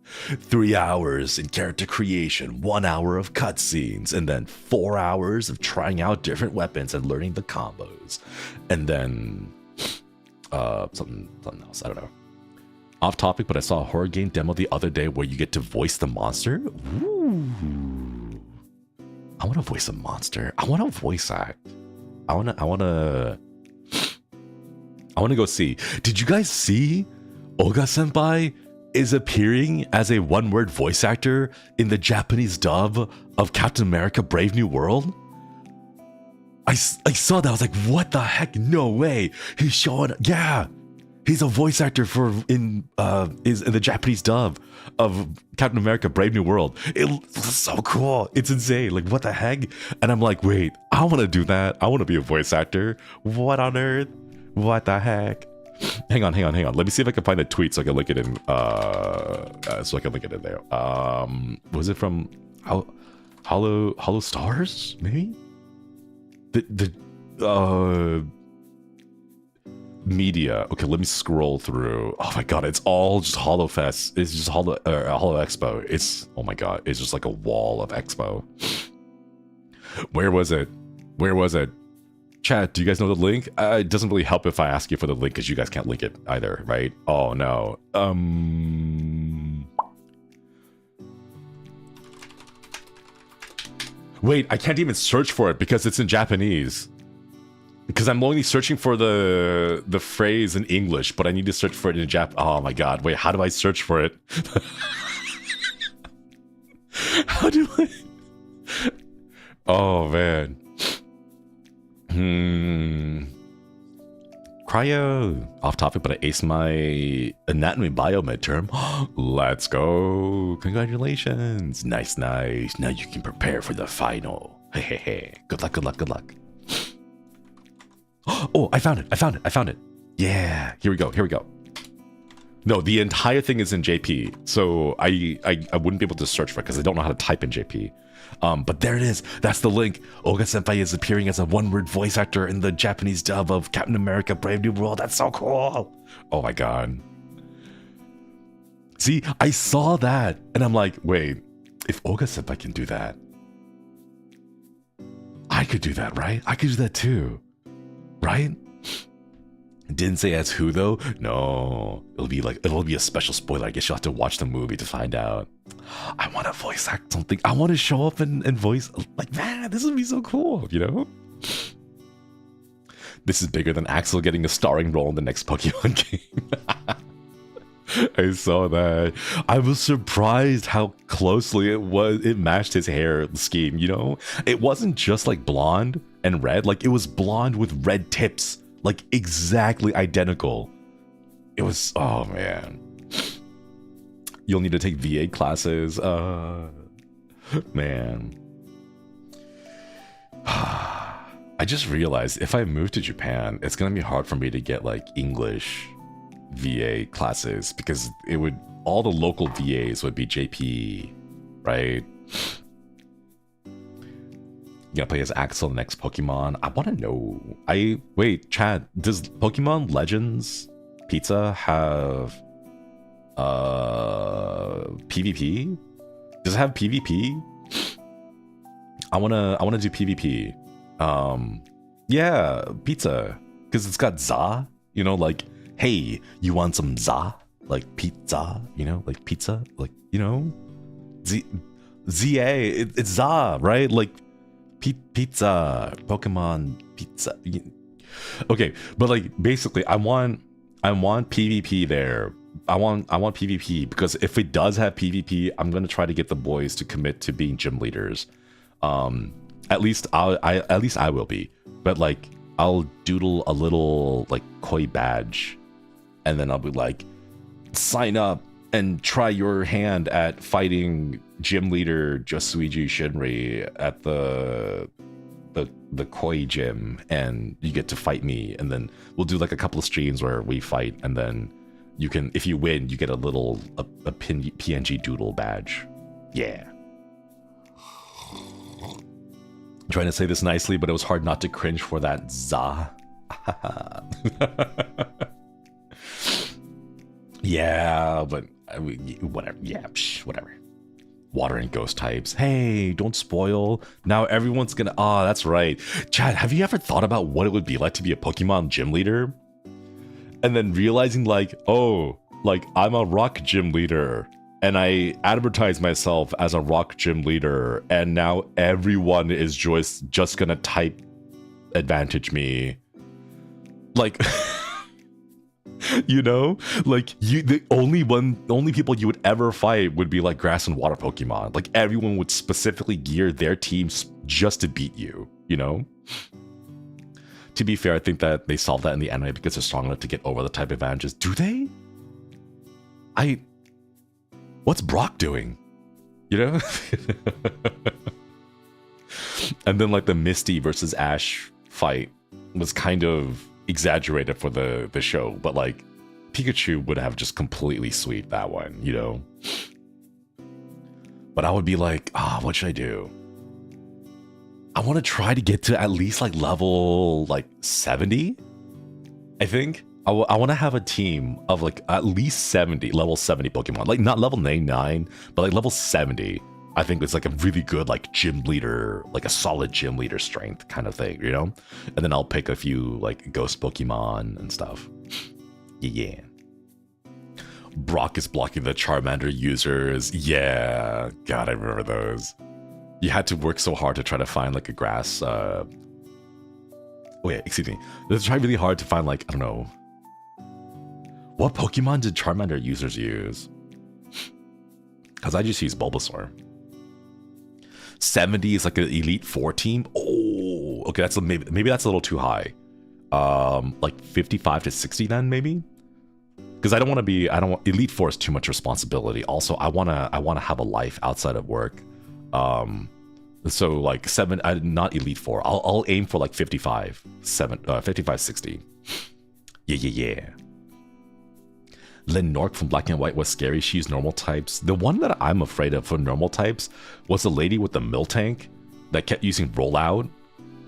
3 hours in character creation, 1 hour of cutscenes, and then 4 hours of trying out different weapons and learning the combos. And then something else, I don't know. Off topic, but I saw a horror game demo the other day where you get to voice the monster. Ooh. I want to voice a monster. I want to voice act. I want to go see. Did you guys see Oga Senpai is appearing as a one-word voice actor in the Japanese dub of Captain America Brave New World? I saw that. I was like, what the heck? No way. He's showing, yeah. He's a voice actor in the Japanese dub of Captain America Brave New World. It's so cool. It's insane. Like, what the heck? And I'm like, wait, I want to do that. I want to be a voice actor. What on earth? What the heck? Hang on. Let me see if I can find a tweet so I can link it in. There. Was it from HOLOSTARS? Maybe the media. Okay, let me scroll through. Oh my god, it's all just HoloFest. It's just Holo Expo. It's, oh my god, it's just like a wall of Expo. Where was it? Chat, do you guys know the link? It doesn't really help if I ask you for the link because you guys can't link it either, right? Oh no. Wait, I can't even search for it because it's in Japanese. Because I'm only searching for the phrase in English, but I need to search for it in Jap. Oh my god, wait, how do I search for it? How do I? Oh man. Cryo. Off topic, but I aced my anatomy bio midterm. Let's go. Congratulations. Nice. Now you can prepare for the final. Hey. Good luck. Oh, I found it. Yeah, here we go. No, the entire thing is in JP, so I wouldn't be able to search for it because I don't know how to type in JP. But there it is. That's the link. Oga Senpai is appearing as a one-word voice actor in the Japanese dub of Captain America Brave New World. That's so cool. Oh my god. See, I saw that and I'm like, wait, if Oga Senpai can do that, I could do that, right? I could do that too. Right? Didn't say as who though. No, it'll be a special spoiler. I guess you'll have to watch the movie to find out. I want to voice act something. I want to show up and voice, like, man, this would be so cool, you know? This is bigger than Axel getting a starring role in the next Pokemon game. I saw that. I was surprised how closely it matched his hair scheme, you know? It wasn't just like blonde and red, like it was blonde with red tips, like exactly identical. It was, oh man. You'll need to take VA classes. Man. I just realized if I move to Japan, it's gonna be hard for me to get like English VA classes because all the local VAs would be JP, right? You gonna play as Axel the next Pokemon? I want to know. Wait, Chad, does Pokemon Legends Pizza have PvP? Does it have PvP? I wanna do PvP. Yeah, pizza, because it's got za, you know, like, hey, you want some za? Like pizza, you know, like pizza, like, you know, it's za, right? Like pizza, Pokemon pizza. Okay, but like basically I want PvP there, I want PvP, because if it does have PvP, I'm gonna try to get the boys to commit to being gym leaders. At least I will be. But like, I'll doodle a little like koi badge, and then I'll be like, sign up and try your hand at fighting gym leader Josuiji Shinri at the koi gym, and you get to fight me, and then we'll do like a couple of streams where we fight, and then you can, if you win, you get a little PNG doodle badge. Yeah. I'm trying to say this nicely, but it was hard not to cringe for that za. Yeah, but whatever. Yeah, whatever. Water and ghost types. Hey, don't spoil. Now everyone's gonna... Oh, that's right. Chad, have you ever thought about what it would be like to be a Pokemon gym leader? And then realizing like, oh, like I'm a rock gym leader, and I advertise myself as a rock gym leader, and now everyone is just gonna type advantage me. Like... You know, like the only people you would ever fight would be like grass and water Pokemon. Like everyone would specifically gear their teams just to beat you, you know? To be fair, I think that they solved that in the anime because they're strong enough to get over the type advantages. Do they? What's Brock doing? You know? And then like the Misty versus Ash fight was kind of exaggerated for the show, but like Pikachu would have just completely sweeped that one, you know? But I would be like, what should I do? I want to try to get to at least like level like 70. I think I want to have a team of like at least 70, level 70 Pokemon, like not level 99, but like level 70. I think it's like a really good like gym leader, like a solid gym leader strength kind of thing, you know? And then I'll pick a few like ghost Pokemon and stuff. Yeah. Brock is blocking the Charmander users. Yeah. God, I remember those. You had to work so hard to try to find like a grass. Oh yeah, excuse me. They tried really hard to find like, I don't know. What Pokemon did Charmander users use? Because I just use Bulbasaur. 70 is like an Elite Four team. Oh, okay, that's maybe that's a little too high. Like 55 to 60 then maybe. Because I don't want Elite Four is too much responsibility. Also, I wanna have a life outside of work. So like not Elite Four. I'll aim for like 55, 60. Yeah. Lennork from Black and White was scary. She used normal types. The one that I'm afraid of for normal types was the lady with the Miltank that kept using rollout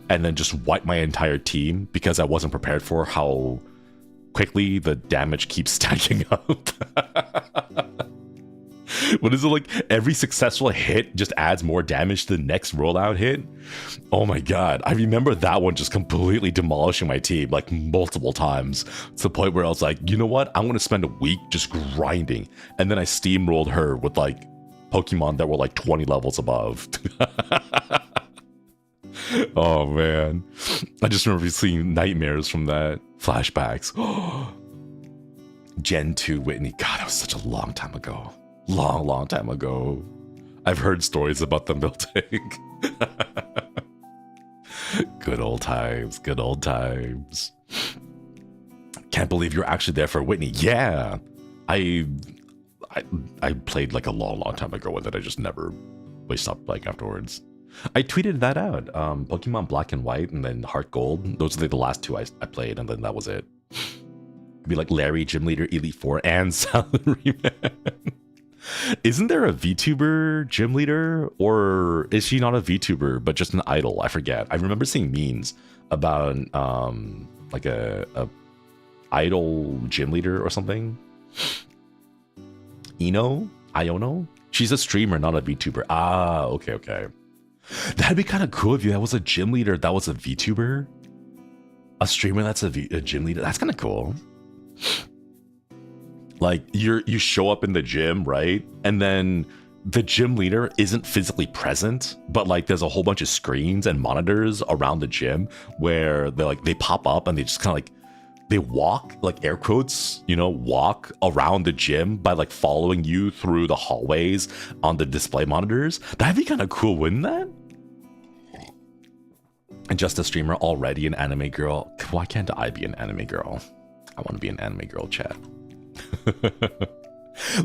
and then just wiped my entire team because I wasn't prepared for how quickly the damage keeps stacking up. What is it, like every successful hit just adds more damage to the next rollout hit? Oh my god, I remember that one just completely demolishing my team like multiple times to the point where I was like, you know what, I'm gonna spend a week just grinding, and then I steamrolled her with like Pokemon that were like 20 levels above. Oh man, I just remember seeing nightmares from that. Flashbacks. Gen 2 Whitney, god, that was such a long time ago. Long time ago. I've heard stories about the Miltank. Good old times, good old times. Can't believe you're actually there for Whitney. Yeah, I played like a long time ago with it. I just never stopped playing afterwards. I tweeted that out. Pokemon Black and White and then Heart Gold. Those are like the last two I played, and then that was it. It'd be like Larry, Gym Leader, Elite Four, and Salaryman. Isn't there a VTuber gym leader, or is she not a VTuber but just an idol? I forget. I remember seeing memes about like a idol gym leader or something. Iono? She's a streamer, not a VTuber. Ah, okay. That'd be kind of cool if that was a gym leader that was a VTuber. A streamer that's a gym leader. That's kind of cool. Like you show up in the gym, right? And then the gym leader isn't physically present, but like there's a whole bunch of screens and monitors around the gym where they pop up and they just kind of like they walk, like air quotes, you know, walk around the gym by like following you through the hallways on the display monitors. That'd be kind of cool, wouldn't that? And just a streamer, already an anime girl. Why can't I be an anime girl? I want to be an anime girl, chat.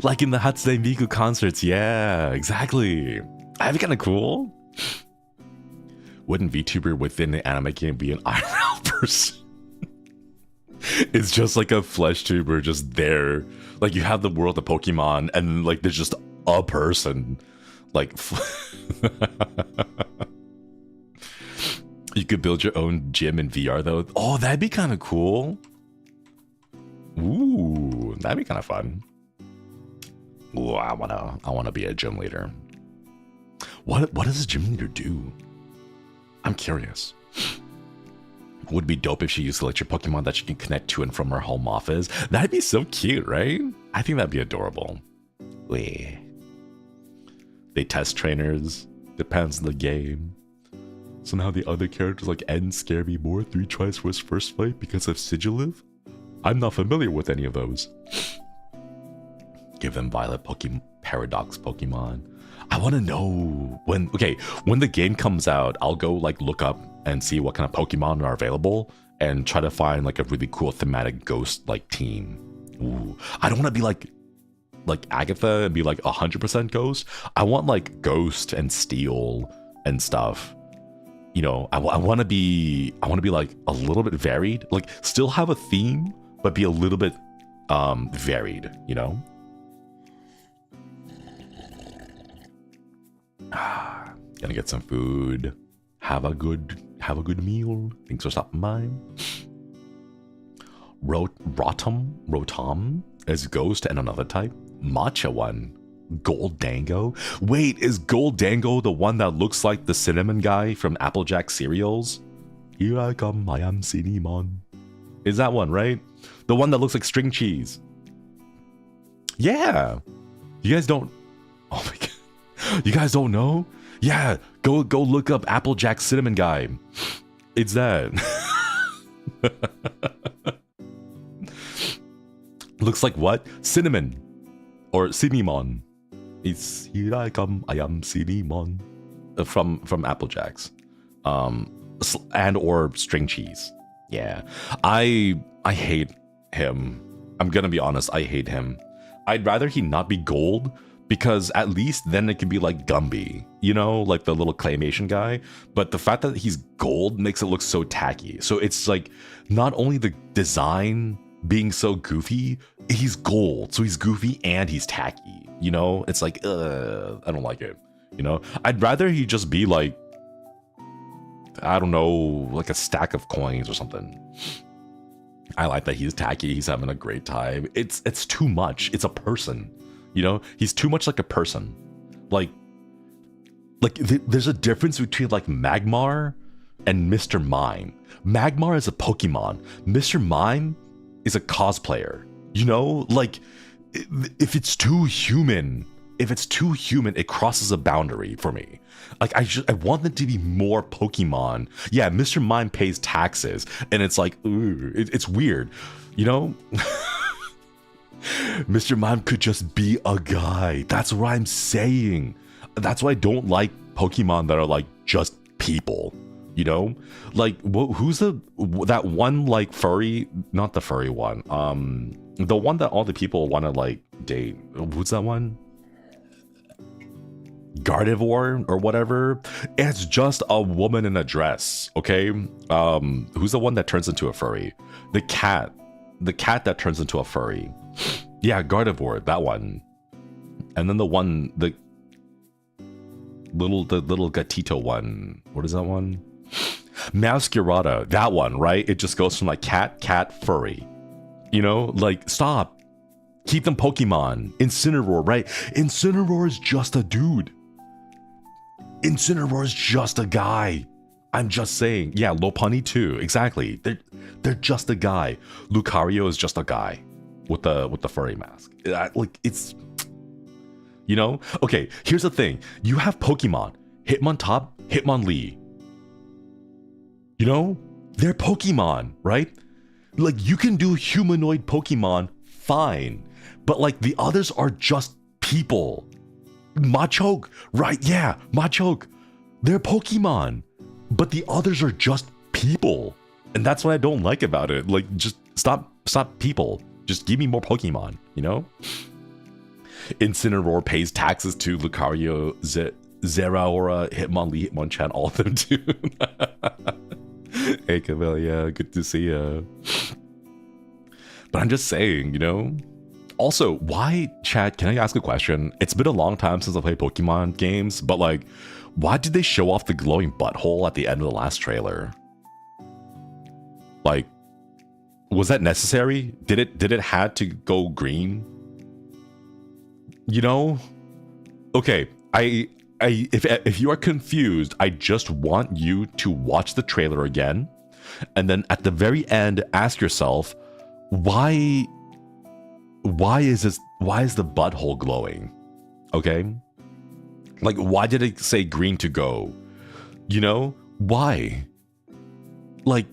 Like in the Hatsune Miku concerts. Yeah, exactly. That'd be kind of cool. Wouldn't VTuber within the anime game be an IRL person? It's just like a flesh tuber just there. Like you have the world of Pokemon and like there's just a person. Like you could build your own gym in VR though. Oh, that'd be kind of cool. Ooh, that'd be kind of fun. Ooh, I wanna be a gym leader. What does a gym leader do? I'm curious. Would be dope if she used electric Pokemon that she can connect to and from her home office. That'd be so cute, right? I think that'd be adorable. Wait. They test trainers. Depends on the game. So now the other characters like N scare me more 3 tries for his first fight because of Sigiliv? I'm not familiar with any of those. Give them Violet Paradox Pokemon. I want to know when the game comes out, I'll go like look up and see what kind of Pokemon are available and try to find like a really cool thematic ghost like team. Ooh, I don't want to be like Agatha and be like 100% ghost. I want like ghost and steel and stuff. You know, I want to be like a little bit varied, like still have a theme, but be a little bit varied, you know? Gonna get some food. Have a good meal. Thanks for stopping by. Rotom is ghost and another type. Matcha one. Goldango. Wait, is Goldango the one that looks like the cinnamon guy from Applejack cereals? Here I come, I am Cinnamon. Is that one, right? The one that looks like string cheese. Yeah. You guys don't... Oh my god. You guys don't know? Yeah, go look up Applejack cinnamon guy. It's that. Looks like what? Cinnamon. Or cinnamon. It's here I come, I am cinnamon. From Applejacks. And or string cheese. Yeah. I hate him. I'm gonna be honest, I hate him. I'd rather he not be gold, because at least then it could be like Gumby, you know, like the little claymation guy. But the fact that he's gold makes it look so tacky. So it's like not only the design being so goofy, he's gold, so he's goofy and he's tacky, you know? It's like, I don't like it, you know? I'd rather he just be like, I don't know, like a stack of coins or something. I like that he's tacky, he's having a great time. It's too much. It's a person, you know? He's too much like a person. Like there's a difference between like Magmar and Mr. Mime. Magmar is a Pokemon. Mr. Mime is a cosplayer, you know? Like if it's too human, it crosses a boundary for me. Like I want them to be more Pokemon. Yeah, Mr. Mime pays taxes and it's like, ooh, it's weird, you know? Mr. Mime could just be a guy. That's what I'm saying. That's why I don't like Pokemon that are like just people, you know? Like who's that one like furry, not the furry one, the one that all the people want to like date. Who's that one? Gardevoir or whatever. It's just a woman in a dress, okay? Who's the one that turns into a furry? The cat that turns into a furry. Yeah, Gardevoir, that one. And then the little gatito one. What is that one? Masquerada, that one, right? It just goes from like cat, furry. You know, like stop. Keep them Pokemon. Incineroar, right? Incineroar is just a dude. Incineroar is just a guy. I'm just saying. Yeah, Lopunny too. Exactly. They're just a guy. Lucario is just a guy with the furry mask. Like it's, you know? Okay, here's the thing. You have Pokemon. Hitmontop, Hitmonlee. You know? They're Pokemon, right? Like, you can do humanoid Pokemon fine, but like the others are just people. Machoke, right? Yeah, Machoke. They're Pokemon, but the others are just people. And that's what I don't like about it. Like, just stop people. Just give me more Pokemon, you know? Incineroar pays taxes to Lucario, Zeraora, Hitmonlee, Hitmonchan, all of them too. Hey, Camellia, good to see ya. But I'm just saying, you know? Also, why, Chad, can I ask a question? It's been a long time since I played Pokemon games, but like, why did they show off the glowing butthole at the end of the last trailer? Like, was that necessary? Did it had to go green? You know? Okay, if you are confused, I just want you to watch the trailer again, and then at the very end, ask yourself, why is the butthole glowing? Okay? Like, why did it say green to go? You know? Why? Like,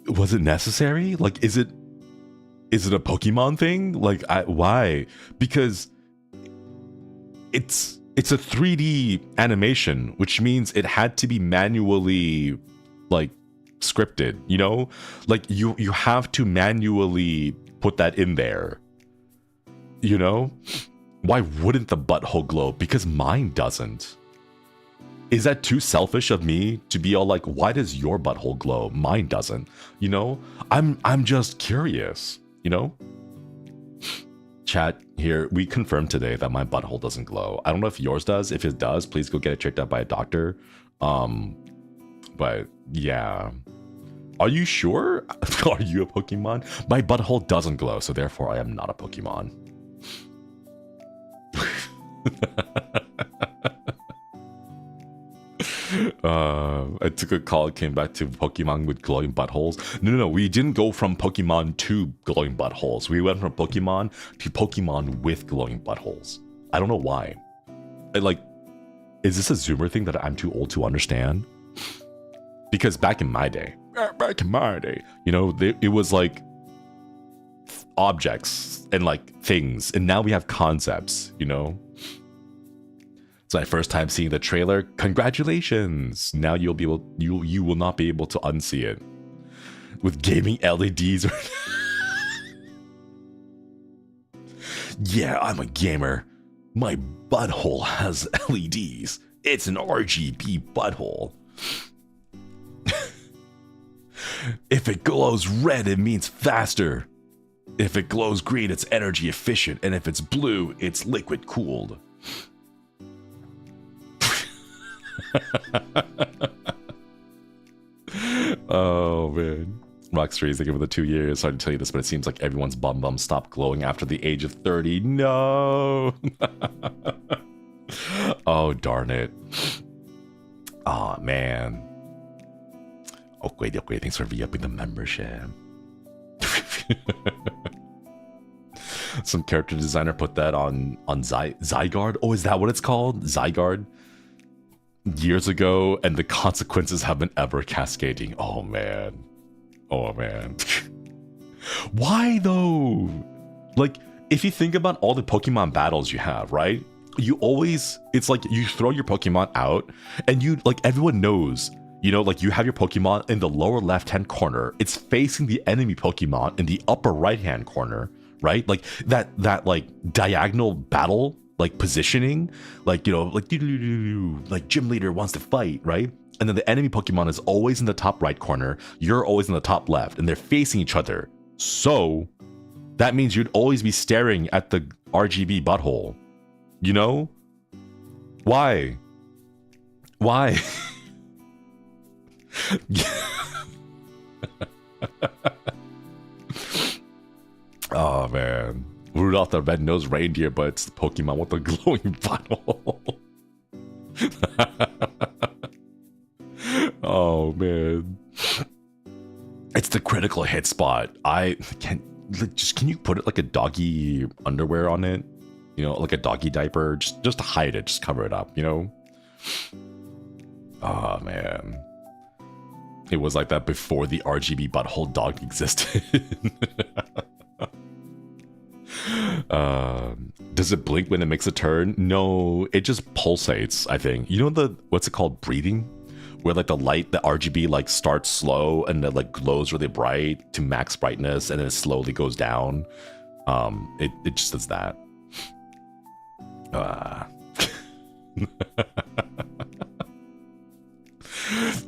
was it necessary? Like, is it a Pokemon thing? Like, why? Because it's a 3D animation, which means it had to be manually, like, scripted, you know? Like, you have to manually put that in there, you know? Why wouldn't the butthole glow? Because mine doesn't. Is that too selfish of me to be all like, why does your butthole glow? Mine doesn't. You know? I'm just curious, you know? Chat here, we confirmed today that my butthole doesn't glow. I don't know if yours does. If it does, please go get it checked out by a doctor. But yeah. Are you sure? Are you a Pokemon? My butthole doesn't glow, so therefore I am not a Pokemon. I took a call, came back to Pokemon with glowing buttholes. No, we didn't go from Pokemon to glowing buttholes. We went from Pokemon to Pokemon with glowing buttholes. I don't know why. Like, is this a Zoomer thing that I'm too old to understand? Because back in my day, you know, it was like objects and like things, and now we have concepts, you know? It's my first time seeing the trailer. Congratulations! Now you will not be able to unsee it. With gaming LEDs. Yeah, I'm a gamer. My butthole has LEDs. It's an RGB butthole. If it glows red, it means faster. If it glows green, it's energy efficient. And if it's blue, it's liquid cooled. Oh man, Rockstreet's thinking for the 2 years. Sorry to tell you this, but it seems like everyone's bum stopped glowing after the age of 30. No. Oh darn it. Oh man. Okay, thanks for re-upping the membership. Some character designer put that on Zygarde. Oh, is that what it's called? Zygarde? Years ago, and the consequences have been ever cascading. Oh man. Oh man. Why though? Like, if you think about all the Pokemon battles you have, right? You always, it's like you throw your Pokemon out and you, like, everyone knows, you know, like you have your Pokemon in the lower left-hand corner. It's facing the enemy Pokemon in the upper right-hand corner, right? Like that like diagonal battle, like positioning, like, you know, like gym leader wants to fight, right? And then the enemy Pokemon is always in the top right corner. You're always in the top left, and they're facing each other. So that means you'd always be staring at the RGB butthole. You know? Why? Why? Oh man. Rudolph the red-nosed reindeer, but it's the Pokemon with the glowing butthole. Oh man. It's the critical hit spot. Can you put it like a doggy underwear on it? You know, like a doggy diaper, just to hide it, just cover it up, you know? Oh man. It was like that before the RGB butthole dog existed. Does it blink when it makes a turn? No, it just pulsates, I think. You know the, what's it called, breathing? Where like the light, the RGB like starts slow and then like glows really bright to max brightness and then it slowly goes down. It just does that.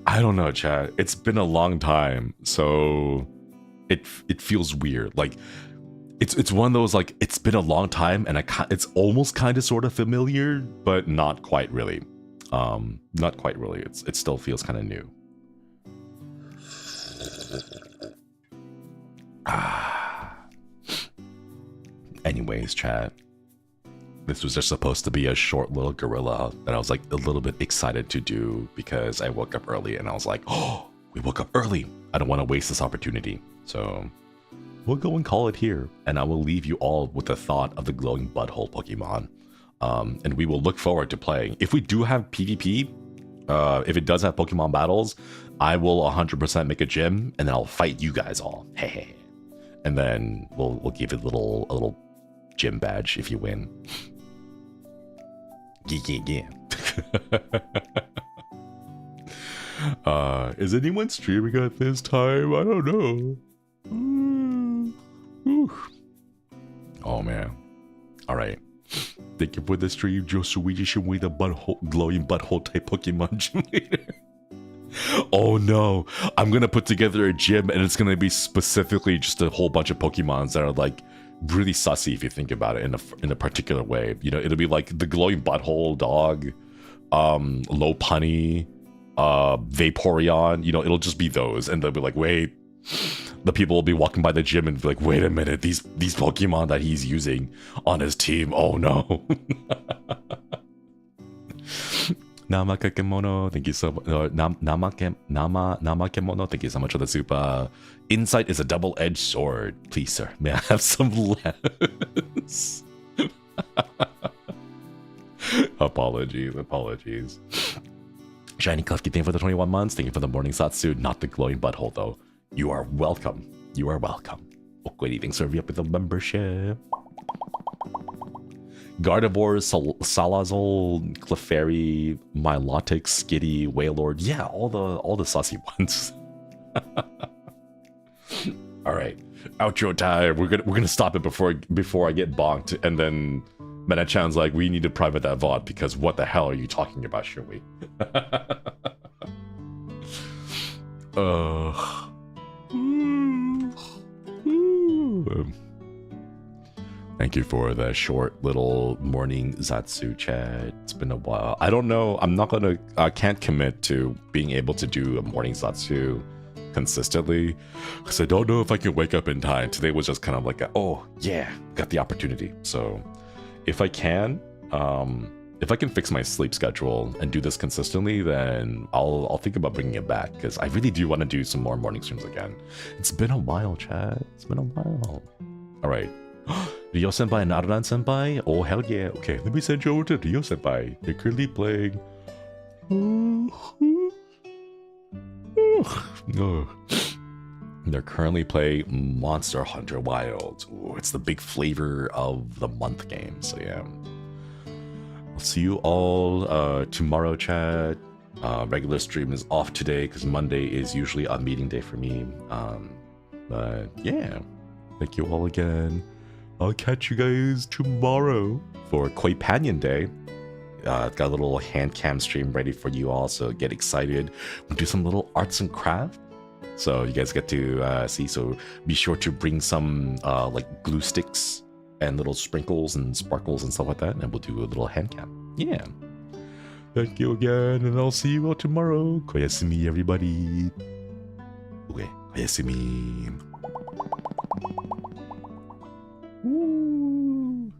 I don't know, chat. It's been a long time, so it feels weird. Like it's one of those like it's been a long time, and it's almost kind of sort of familiar, but not quite really. Not quite really. It still feels kind of new. Anyways, chat. This was just supposed to be a short little guerrilla that I was like a little bit excited to do because I woke up early and I was like, oh, we woke up early. I don't want to waste this opportunity. So we'll go and call it here. And I will leave you all with the thought of the glowing butthole Pokemon. And we will look forward to playing. If we do have PvP, if it does have Pokemon battles, I will 100% make a gym and then I'll fight you guys all. Hey. And then we'll give it a little gym badge if you win. Yeah. Is anyone streaming at this time? I don't know. Oh man. Alright. Thank you for the stream, Josuiji Shinri, the glowing butthole type Pokemon gym leader. Oh no. I'm gonna put together a gym and it's gonna be specifically just a whole bunch of Pokemons that are like really sussy if you think about it in a particular way. You know, it'll be like the glowing butthole dog, Lopunny, Vaporeon. You know, it'll just be those, and they'll be like, wait. The people will be walking by the gym and be like, wait a minute, these Pokemon that he's using on his team. Oh no. Namakemono, thank you so much. Namakemono, thank you so much for the super. Insight is a double-edged sword. Please, sir, may I have some less? Apologies. Shiny Klefki, thank you for the 21 months. Thank you for the morning Zatsu. Not the glowing butthole, though. You are welcome. You are welcome. Okwiri, thanks for up with the membership. Gardevoir, Salazol, Clefairy, Milotic, Skitty, Wailord. Yeah, all the sussy ones. All right, outro time. We're gonna stop it before I get bonked, and then Meta-chan's like, we need to private that VOD because what the hell are you talking about, Shinri? Thank you for the short little morning Zatsu chat. It's been a while. I don't know. I can't commit to being able to do a morning Zatsu consistently because I don't know if I can wake up in time. Today was just kind of like, oh yeah, got the opportunity. So if I can fix my sleep schedule and do this consistently, then I'll think about bringing it back because I really do want to do some more morning streams again. It's been a while, chat. It's been a while. All right. Ryo Senpai and Naruran Senpai? Oh, hell yeah. Okay, let me send you over to Ryo Senpai. They're currently playing... They're currently playing Monster Hunter Wilds. Ooh, it's the big flavor of the month game, so yeah. I'll see you all tomorrow, chat. Regular stream is off today because Monday is usually a meeting day for me. But yeah, thank you all again. I'll catch you guys tomorrow for Koipanion Day. I've got a little hand cam stream ready for you all, so get excited. We'll do some little arts and craft, so you guys get to see. So be sure to bring some like glue sticks and little sprinkles and sparkles and stuff like that, and we'll do a little hand cam. Yeah. Thank you again, and I'll see you all tomorrow. Koyasumi, everybody. Okay, koyasumi. Woo.